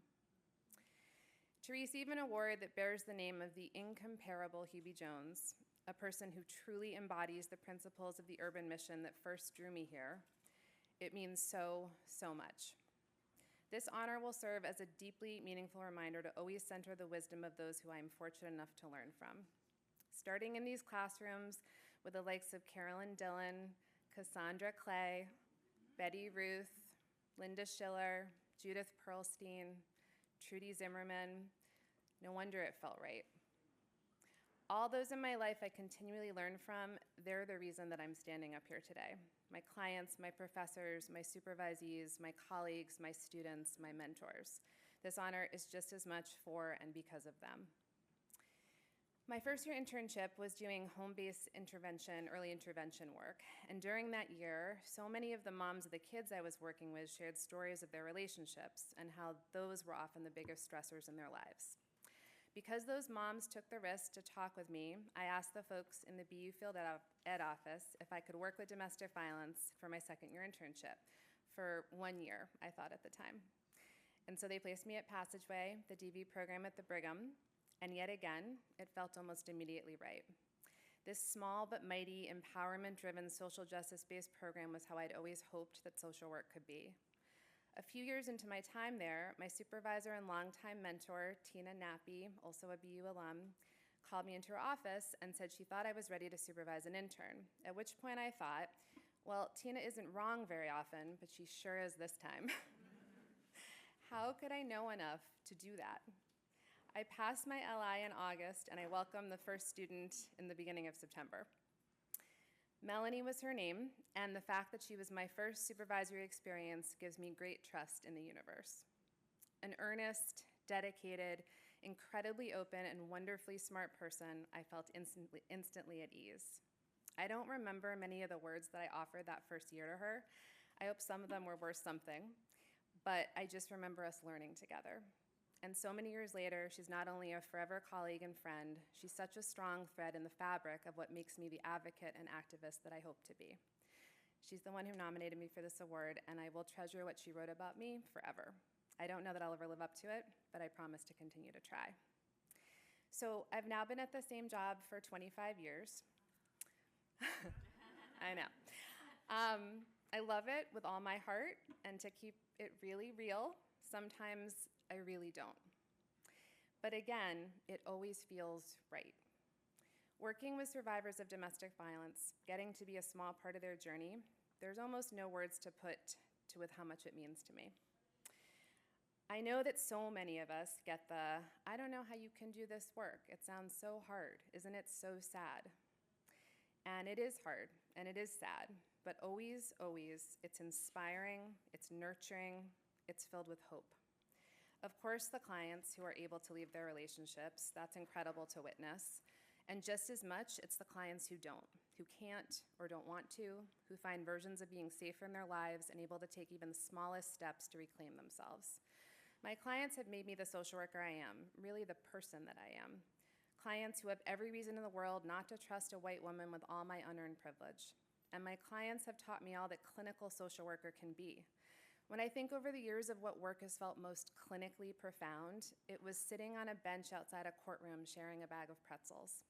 To receive an award that bears the name of the incomparable Hubie Jones, a person who truly embodies the principles of the urban mission that first drew me here, it means so, so much. This honor will serve as a deeply meaningful reminder to always center the wisdom of those who I am fortunate enough to learn from. Starting in these classrooms with the likes of Carolyn Dillon, Cassandra Clay, Betty Ruth, Linda Schiller, Judith Pearlstein, Trudy Zimmerman. No wonder it felt right. All those in my life I continually learn from, they're the reason that I'm standing up here today. My clients, my professors, my supervisees, my colleagues, my students, my mentors. This honor is just as much for and because of them. My first year internship was doing home-based intervention, early intervention work. And during that year, so many of the moms of the kids I was working with shared stories of their relationships and how those were often the biggest stressors in their lives. Because those moms took the risk to talk with me, I asked the folks in the BU Field Ed office if I could work with domestic violence for my second year internship for 1 year, I thought at the time. And so they placed me at Passageway, the DV program at the Brigham, and yet again, it felt almost immediately right. This small but mighty, empowerment-driven, social justice-based program was how I'd always hoped that social work could be. A few years into my time there, my supervisor and longtime mentor, Tina Nappy, also a BU alum, called me into her office and said she thought I was ready to supervise an intern, at which point I thought, Well, Tina isn't wrong very often, but she sure is this time. How could I know enough to do that? I passed my LI in August, and I welcomed the first student in the beginning of September. Melanie was her name, and the fact that she was my first supervisory experience gives me great trust in the universe. An earnest, dedicated, incredibly open, and wonderfully smart person, I felt instantly at ease. I don't remember many of the words that I offered that first year to her. I hope some of them were worth something, but I just remember us learning together. And so many years later, she's not only a forever colleague and friend, she's such a strong thread in the fabric of what makes me the advocate and activist that I hope to be. She's the one who nominated me for this award, and I will treasure what she wrote about me forever. I don't know that I'll ever live up to it, but I promise to continue to try. So I've now been at the same job for 25 years. I know. I love it with all my heart, and to keep it really real, sometimes I really don't. But again, it always feels right. Working with survivors of domestic violence, getting to be a small part of their journey, there's almost no words to put to with how much it means to me. I know that so many of us get the, I don't know how you can do this work. It sounds so hard. Isn't it so sad? And it is hard, and it is sad, but always, always, it's inspiring, it's nurturing, it's filled with hope. Of course, the clients who are able to leave their relationships, that's incredible to witness. And just as much, it's the clients who don't, who can't or don't want to, who find versions of being safer in their lives and able to take even the smallest steps to reclaim themselves. My clients have made me the social worker I am, really the person that I am. Clients who have every reason in the world not to trust a white woman with all my unearned privilege. And my clients have taught me all that clinical social worker can be. When I think over the years of what work has felt most clinically profound, it was sitting on a bench outside a courtroom sharing a bag of pretzels.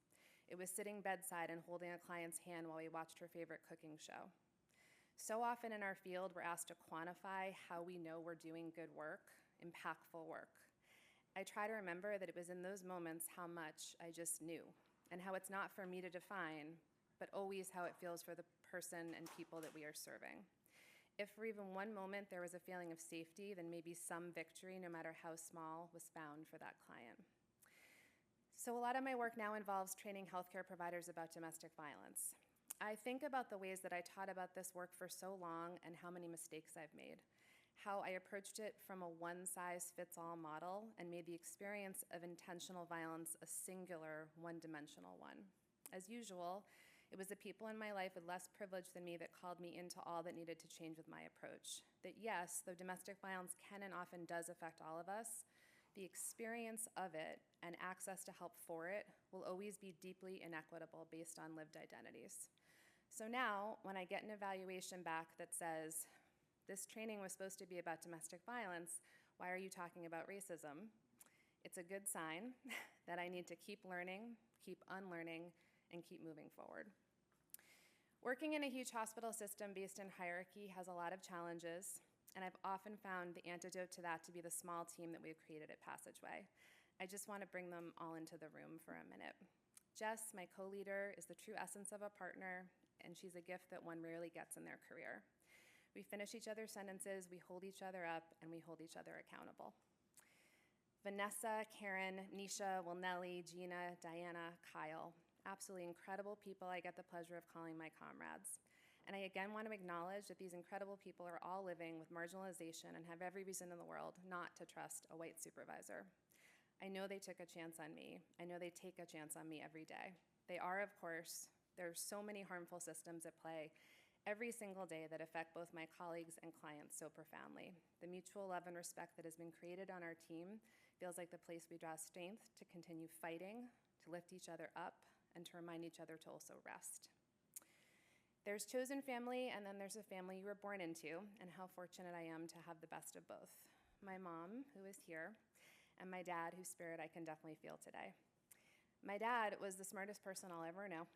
It was sitting bedside and holding a client's hand while we watched her favorite cooking show. So often in our field, we're asked to quantify how we know we're doing good work, impactful work. I try to remember that it was in those moments how much I just knew, and how it's not for me to define, but always how it feels for the person and people that we are serving. If for even one moment there was a feeling of safety, then maybe some victory, no matter how small, was found for that client. So a lot of my work now involves training healthcare providers about domestic violence. I think about the ways that I taught about this work for so long and how many mistakes I've made, how I approached it from a one-size-fits-all model and made the experience of intentional violence a singular, one-dimensional one. As usual, it was the people in my life with less privilege than me that called me into all that needed to change with my approach. That yes, though domestic violence can and often does affect all of us, the experience of it and access to help for it will always be deeply inequitable based on lived identities. So now, when I get an evaluation back that says, this training was supposed to be about domestic violence, why are you talking about racism? It's a good sign that I need to keep learning, keep unlearning, and keep moving forward. Working in a huge hospital system based in hierarchy has a lot of challenges, and I've often found the antidote to that to be the small team that we've created at Passageway. I just want to bring them all into the room for a minute. Jess, my co-leader, is the true essence of a partner, and she's a gift that one rarely gets in their career. We finish each other's sentences, we hold each other up, and we hold each other accountable. Vanessa, Karen, Nisha, Wilnelli, Gina, Diana, Kyle, absolutely incredible people I get the pleasure of calling my comrades. And I again want to acknowledge that these incredible people are all living with marginalization and have every reason in the world not to trust a white supervisor. I know they took a chance on me. I know they take a chance on me every day. They are, of course, there are so many harmful systems at play every single day that affect both my colleagues and clients so profoundly. The mutual love and respect that has been created on our team feels like the place we draw strength to continue fighting, to lift each other up, and to remind each other to also rest. There's chosen family, and then there's a family you were born into, and how fortunate I am to have the best of both. My mom, who is here, and my dad, whose spirit I can definitely feel today. My dad was the smartest person I'll ever know,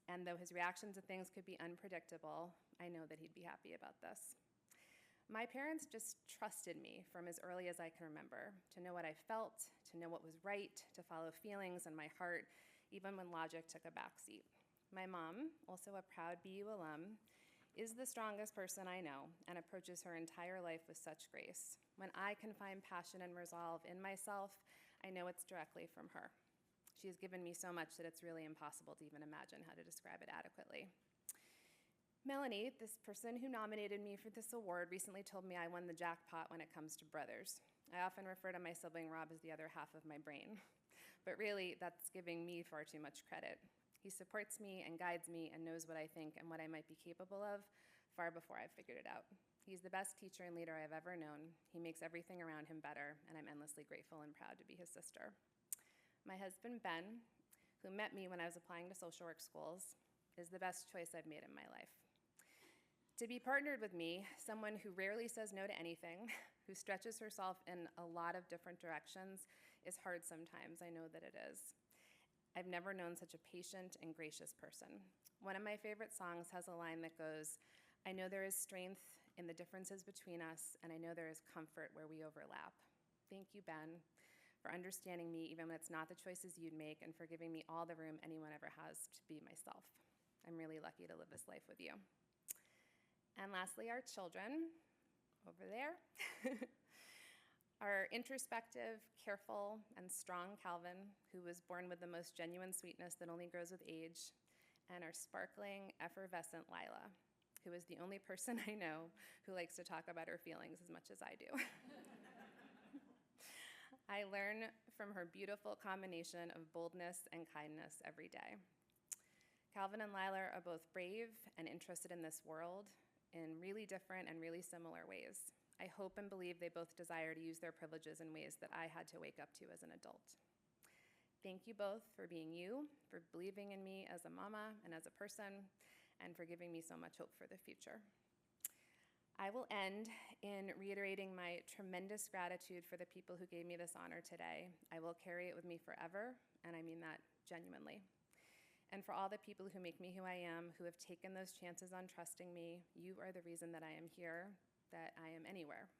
and though his reactions to things could be unpredictable, I know that he'd be happy about this. My parents just trusted me from as early as I can remember, to know what I felt, to know what was right, to follow feelings and my heart, even when logic took a backseat. My mom, also a proud BU alum, is the strongest person I know and approaches her entire life with such grace. When I can find passion and resolve in myself, I know it's directly from her. She has given me so much that it's really impossible to even imagine how to describe it adequately. Melanie, this person who nominated me for this award, recently told me I won the jackpot when it comes to brothers. I often refer to my sibling Rob as the other half of my brain, but really that's giving me far too much credit. He supports me and guides me and knows what I think and what I might be capable of far before I've figured it out. He's the best teacher and leader I've ever known. He makes everything around him better, and I'm endlessly grateful and proud to be his sister. My husband, Ben, who met me when I was applying to social work schools, is the best choice I've made in my life. To be partnered with me, someone who rarely says no to anything, who stretches herself in a lot of different directions, is hard sometimes. I know that it is. I've never known such a patient and gracious person. One of my favorite songs has a line that goes, "I know there is strength in the differences between us, and I know there is comfort where we overlap." Thank you, Ben, for understanding me even when it's not the choices you'd make, and for giving me all the room anyone ever has to be myself. I'm really lucky to live this life with you. And lastly, our children, over there. Our introspective, careful, and strong Calvin, who was born with the most genuine sweetness that only grows with age, and our sparkling, effervescent Lila, who is the only person I know who likes to talk about her feelings as much as I do. I learn from her beautiful combination of boldness and kindness every day. Calvin and Lila are both brave and interested in this world in really different and really similar ways. I hope and believe they both desire to use their privileges in ways that I had to wake up to as an adult. Thank you both for being you, for believing in me as a mama and as a person, and for giving me so much hope for the future. I will end in reiterating my tremendous gratitude for the people who gave me this honor today. I will carry it with me forever, and I mean that genuinely. And for all the people who make me who I am, who have taken those chances on trusting me, you are the reason that I am here, that I am anywhere.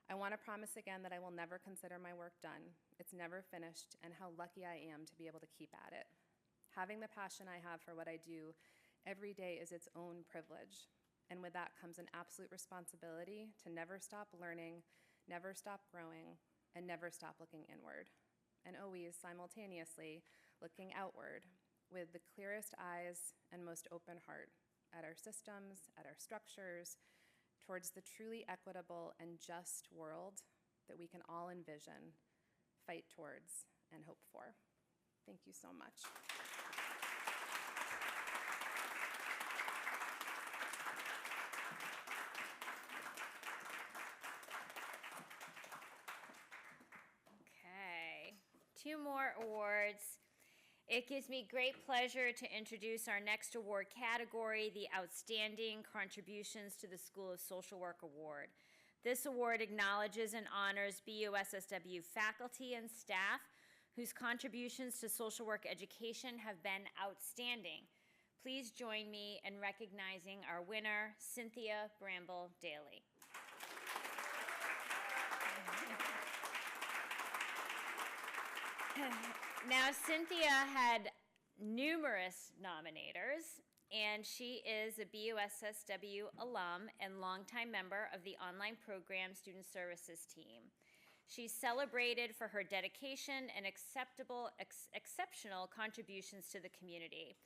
I want to promise again that I will never consider my work done. It's never finished, and how lucky I am to be able to keep at it. Having the passion I have for what I do every day is its own privilege, and with that comes an absolute responsibility to never stop learning, never stop growing, and never stop looking inward, and always simultaneously looking outward with the clearest eyes and most open heart at our systems, at our structures, towards the truly equitable and just world that we can all envision, fight towards, and hope for. Thank you so much. Okay, 2 more awards. It gives me great pleasure to introduce our next award category, the Outstanding Contributions to the School of Social Work Award. This award acknowledges and honors BUSSW faculty and staff whose contributions to social work education have been outstanding. Please join me in recognizing our winner, Cynthia Bramble Daly. Now, Cynthia had numerous nominators, and she is a BUSSW alum and longtime member of the online program student services team. She's celebrated for her dedication and exceptional contributions to the community.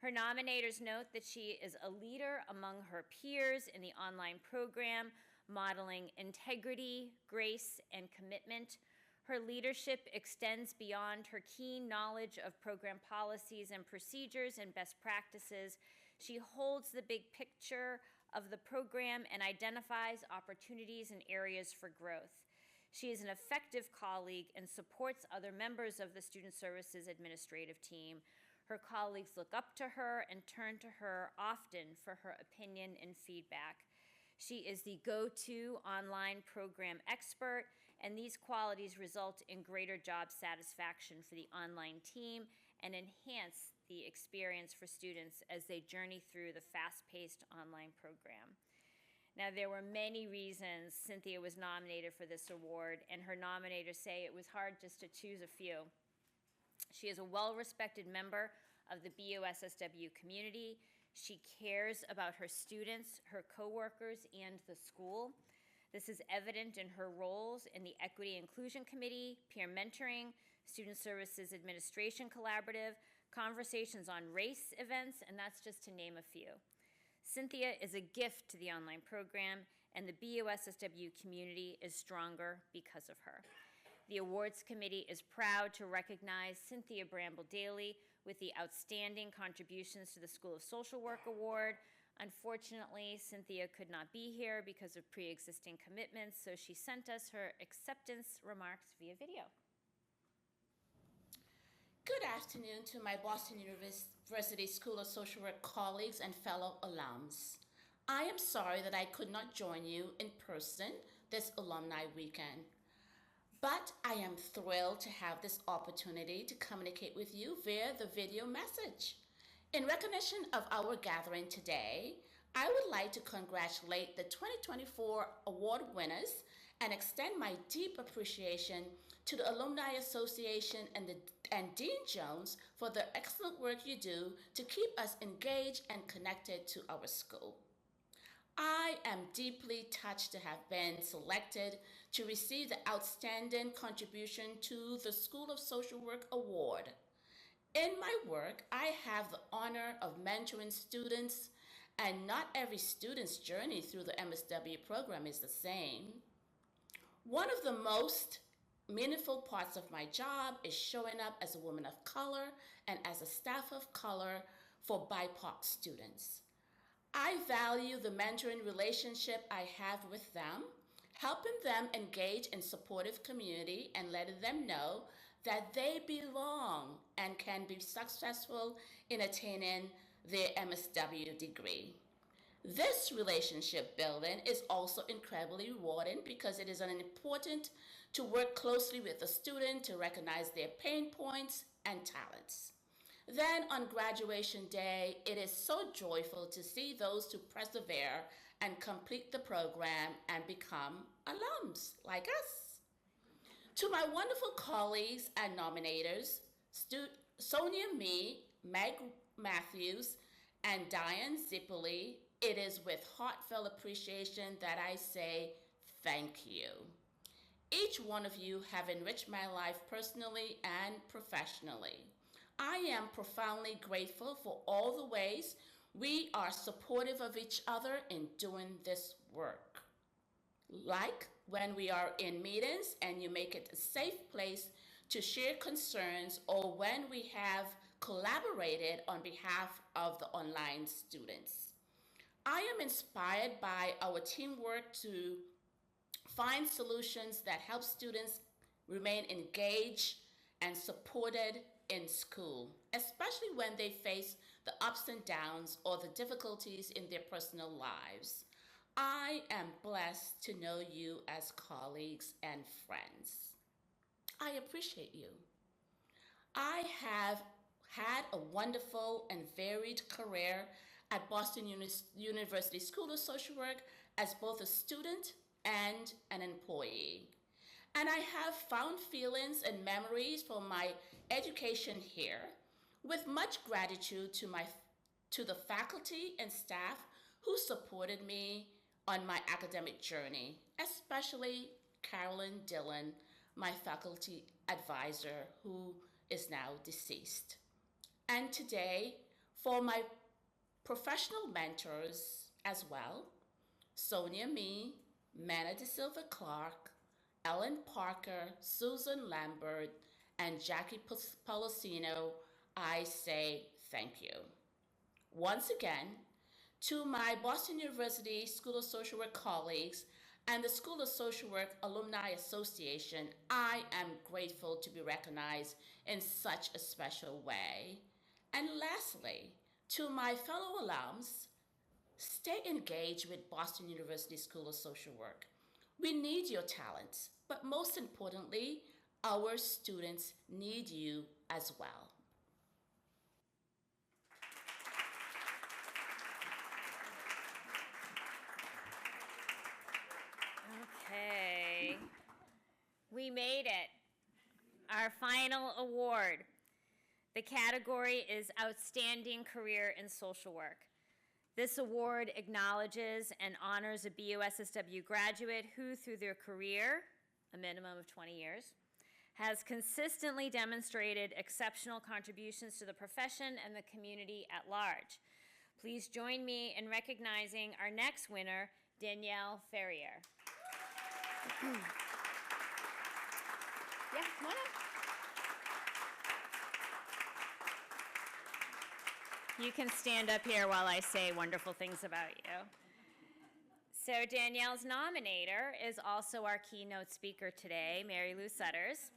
Her nominators note that she is a leader among her peers in the online program, modeling integrity, grace, and commitment. Her leadership extends beyond her keen knowledge of program policies and procedures and best practices. She holds the big picture of the program and identifies opportunities and areas for growth. She is an effective colleague and supports other members of the Student Services Administrative team. Her colleagues look up to her and turn to her often for her opinion and feedback. She is the go-to online program expert, and these qualities result in greater job satisfaction for the online team and enhance the experience for students as they journey through the fast-paced online program. Now, there were many reasons Cynthia was nominated for this award, and her nominators say it was hard just to choose a few. She is a well-respected member of the BUSSW community. She cares about her students, her coworkers, and the school. This is evident in her roles in the Equity Inclusion Committee, Peer Mentoring, Student Services Administration Collaborative, Conversations on Race events, and that's just to name a few. Cynthia is a gift to the online program, and the BUSSW community is stronger because of her. The awards committee is proud to recognize Cynthia Bramble Daly with the Outstanding Contributions to the School of Social Work Award. Unfortunately, Cynthia could not be here because of pre-existing commitments, so she sent us her acceptance remarks via video. Good afternoon to my Boston University School of Social Work colleagues and fellow alums. I am sorry that I could not join you in person this Alumni Weekend, but I am thrilled to have this opportunity to communicate with you via the video message. In recognition of our gathering today, I would like to congratulate the 2024 award winners and extend my deep appreciation to the Alumni Association and Dean Jones for the excellent work you do to keep us engaged and connected to our school. I am deeply touched to have been selected to receive the Outstanding Contribution to the School of Social Work Award. In my work, I have the honor of mentoring students, and not every student's journey through the MSW program is the same. One of the most meaningful parts of my job is showing up as a woman of color and as a staff of color for BIPOC students. I value the mentoring relationship I have with them, helping them engage in supportive community and letting them know that they belong and can be successful in attaining their MSW degree. This relationship building is also incredibly rewarding because it is important to work closely with the student to recognize their pain points and talents. Then on graduation day, it is so joyful to see those who persevere and complete the program and become alums like us. To my wonderful colleagues and nominators, Sonia Mee, Meg Matthews, and Diane Zipperly, it is with heartfelt appreciation that I say thank you. Each one of you have enriched my life personally and professionally. I am profoundly grateful for all the ways we are supportive of each other in doing this work. Like when we are in meetings and you make it a safe place to share concerns, or when we have collaborated on behalf of the online students. I am inspired by our teamwork to find solutions that help students remain engaged and supported in school, especially when they face the ups and downs or the difficulties in their personal lives. I am blessed to know you as colleagues and friends. I appreciate you. I have had a wonderful and varied career at Boston University School of Social Work as both a student and an employee. And I have fond feelings and memories for my education here, with much gratitude to the faculty and staff who supported me on my academic journey, especially Carolyn Dillon, my faculty advisor, who is now deceased. And today, for my professional mentors as well, Sonia Mee, Manna De Silva Clark, Ellen Parker, Susan Lambert, and Jackie Policino, I say thank you. Once again, to my Boston University School of Social Work colleagues and the School of Social Work Alumni Association, I am grateful to be recognized in such a special way. And lastly, to my fellow alums, stay engaged with Boston University School of Social Work. We need your talents, but most importantly, our students need you as well. Okay, we made it. Our final award. The category is Outstanding Career in Social Work. This award acknowledges and honors a BUSSW graduate who, through their career, a minimum of 20 years, has consistently demonstrated exceptional contributions to the profession and the community at large. Please join me in recognizing our next winner, Danielle Ferrier. Yeah, come on up. You can stand up here while I say wonderful things about you. So Danielle's nominator is also our keynote speaker today, Marylou Sudders.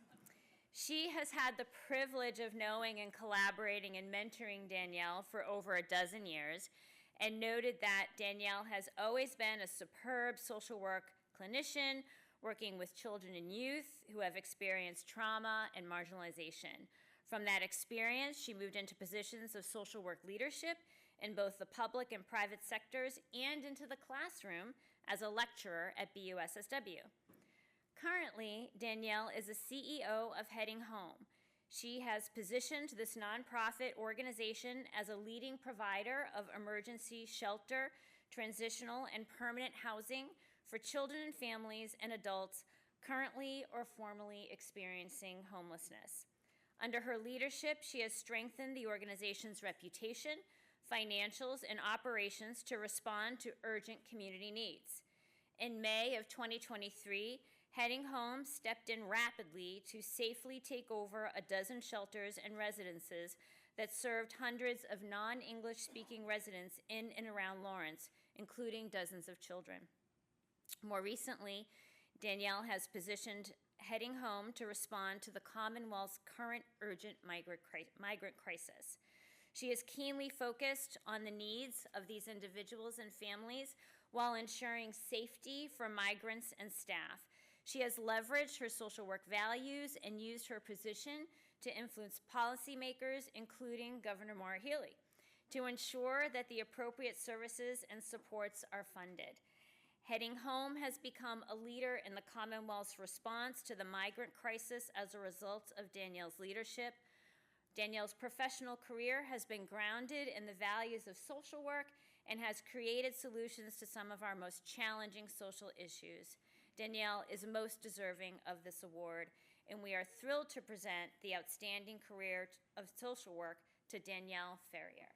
She has had the privilege of knowing and collaborating and mentoring Danielle for over a dozen years, and noted that Danielle has always been a superb social work clinician working with children and youth who have experienced trauma and marginalization. From that experience, she moved into positions of social work leadership in both the public and private sectors and into the classroom as a lecturer at BUSSW. Currently, Danielle is the CEO of Heading Home. She has positioned this nonprofit organization as a leading provider of emergency shelter, transitional, and permanent housing for children and families and adults currently or formerly experiencing homelessness. Under her leadership, she has strengthened the organization's reputation, financials, and operations to respond to urgent community needs. In May of 2023, Heading Home stepped in rapidly to safely take over a dozen shelters and residences that served hundreds of non-English speaking residents in and around Lawrence, including dozens of children. More recently, Danielle has positioned Heading Home to respond to the Commonwealth's current urgent migrant crisis. She is keenly focused on the needs of these individuals and families while ensuring safety for migrants and staff. She has leveraged her social work values and used her position to influence policymakers, including Governor Maura Healey, to ensure that the appropriate services and supports are funded. Heading Home has become a leader in the Commonwealth's response to the migrant crisis as a result of Danielle's leadership. Danielle's professional career has been grounded in the values of social work and has created solutions to some of our most challenging social issues. Danielle is most deserving of this award, and we are thrilled to present the outstanding career of social work to Danielle Ferrier.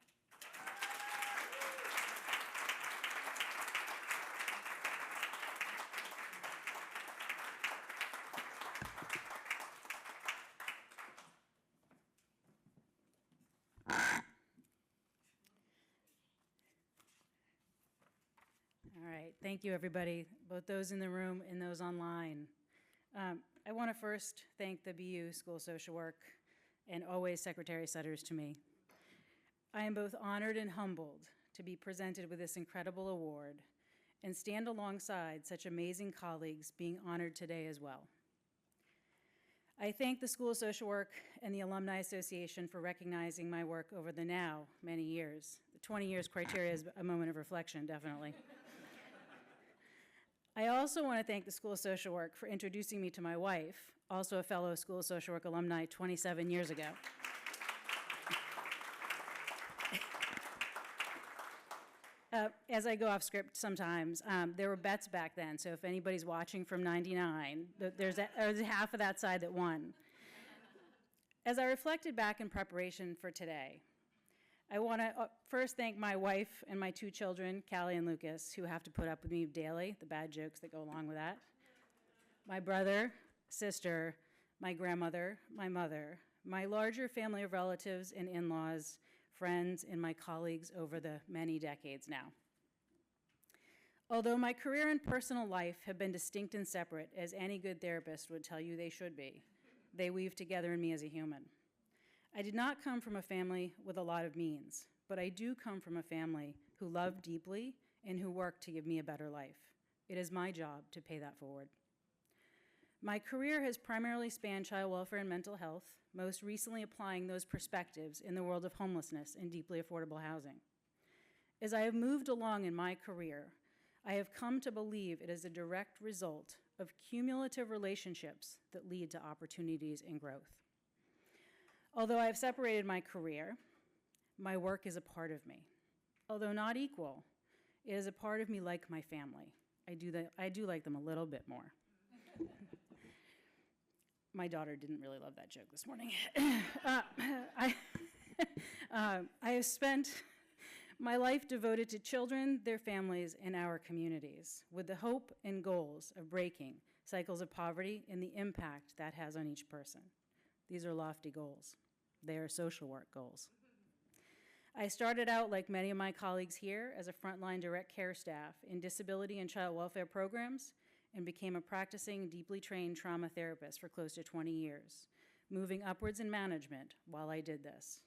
All right, thank you, everybody, both those in the room and those online. I want to first thank the BU School of Social Work and always Secretary Sudders to me. I am both honored and humbled to be presented with this incredible award and stand alongside such amazing colleagues being honored today as well. I thank the School of Social Work and the Alumni Association for recognizing my work over the now many years. The 20 years criteria is a moment of reflection, definitely. I also want to thank the School of Social Work for introducing me to my wife, also a fellow School of Social Work alumni 27 years ago. As I go off script sometimes, there were bets back then, so if anybody's watching from '99, there's half of that side that won. As I reflected back in preparation for today, I want to first thank my wife and my two children, Callie and Lucas, who have to put up with me daily, the bad jokes that go along with that. My brother, sister, my grandmother, my mother, my larger family of relatives and in-laws, friends, and my colleagues over the many decades now. Although my career and personal life have been distinct and separate, as any good therapist would tell you they should be, they weave together in me as a human. I did not come from a family with a lot of means, but I do come from a family who loved deeply and who worked to give me a better life. It is my job to pay that forward. My career has primarily spanned child welfare and mental health, most recently applying those perspectives in the world of homelessness and deeply affordable housing. As I have moved along in my career, I have come to believe it is a direct result of cumulative relationships that lead to opportunities and growth. Although I have separated my career, my work is a part of me. Although not equal, it is a part of me like my family. I do like them a little bit more. My daughter didn't really love that joke this morning. I have spent my life devoted to children, their families, and our communities, with the hope and goals of breaking cycles of poverty and the impact that has on each person. These are lofty goals. They are social work goals. I started out, like many of my colleagues here, as a frontline direct care staff in disability and child welfare programs, and became a practicing, deeply trained trauma therapist for close to 20 years, moving upwards in management while I did this.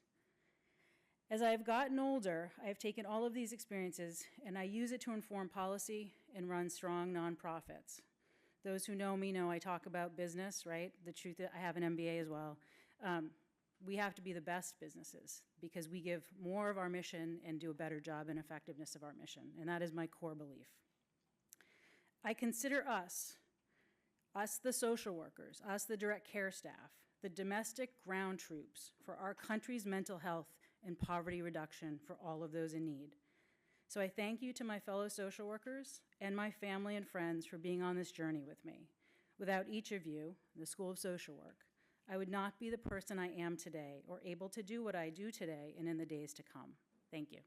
As I have gotten older, I have taken all of these experiences and I use it to inform policy and run strong nonprofits. Those who know me know I talk about business, right? The truth, I have an MBA as well. We have to be the best businesses because we give more of our mission and do a better job and effectiveness of our mission, and that is my core belief. I consider us the social workers, us the direct care staff, the domestic ground troops for our country's mental health and poverty reduction for all of those in need. So I thank you to my fellow social workers and my family and friends for being on this journey with me. Without each of you, the School of Social Work, I would not be the person I am today or able to do what I do today and in the days to come. Thank you.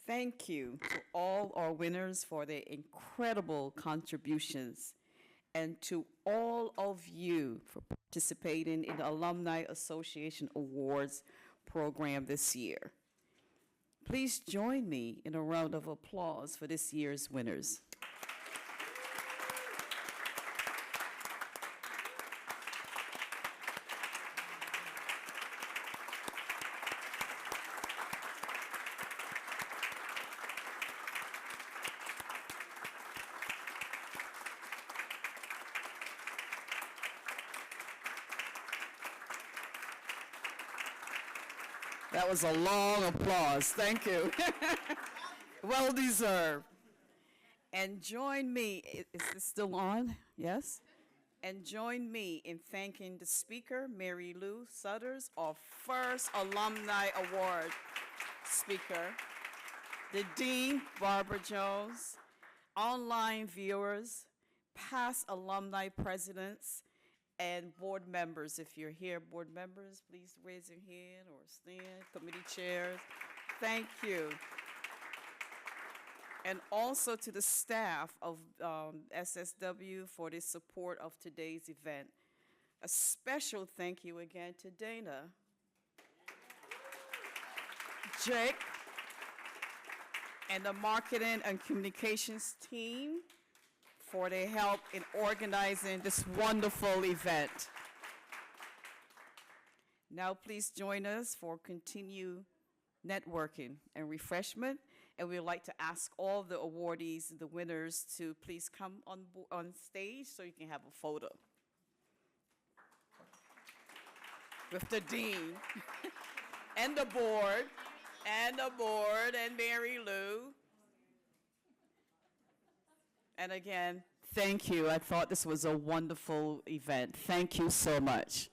Thank you to all our winners for their incredible contributions, and to all of you for participating in the Alumni Association Awards program this year. Please join me in a round of applause for this year's winners. That was a long applause. Thank you. Well deserved. And join me, is this still on? Yes? And join me in thanking the speaker, Marylou Sudders, our first Alumni Award speaker, the Dean, Barbara Jones, online viewers, past alumni presidents, and board members. If you're here, board members, please raise your hand or stand, committee chairs. Thank you. And also to the staff of SSW for the support of today's event. A special thank you again to Dana, Jake, and the marketing and communications team for their help in organizing this wonderful event. Now please join us for continued networking and refreshment. And we'd like to ask all the awardees, the winners, to please come on stage so you can have a photo with the dean and the board, and Marylou. And again, thank you. I thought this was a wonderful event. Thank you so much.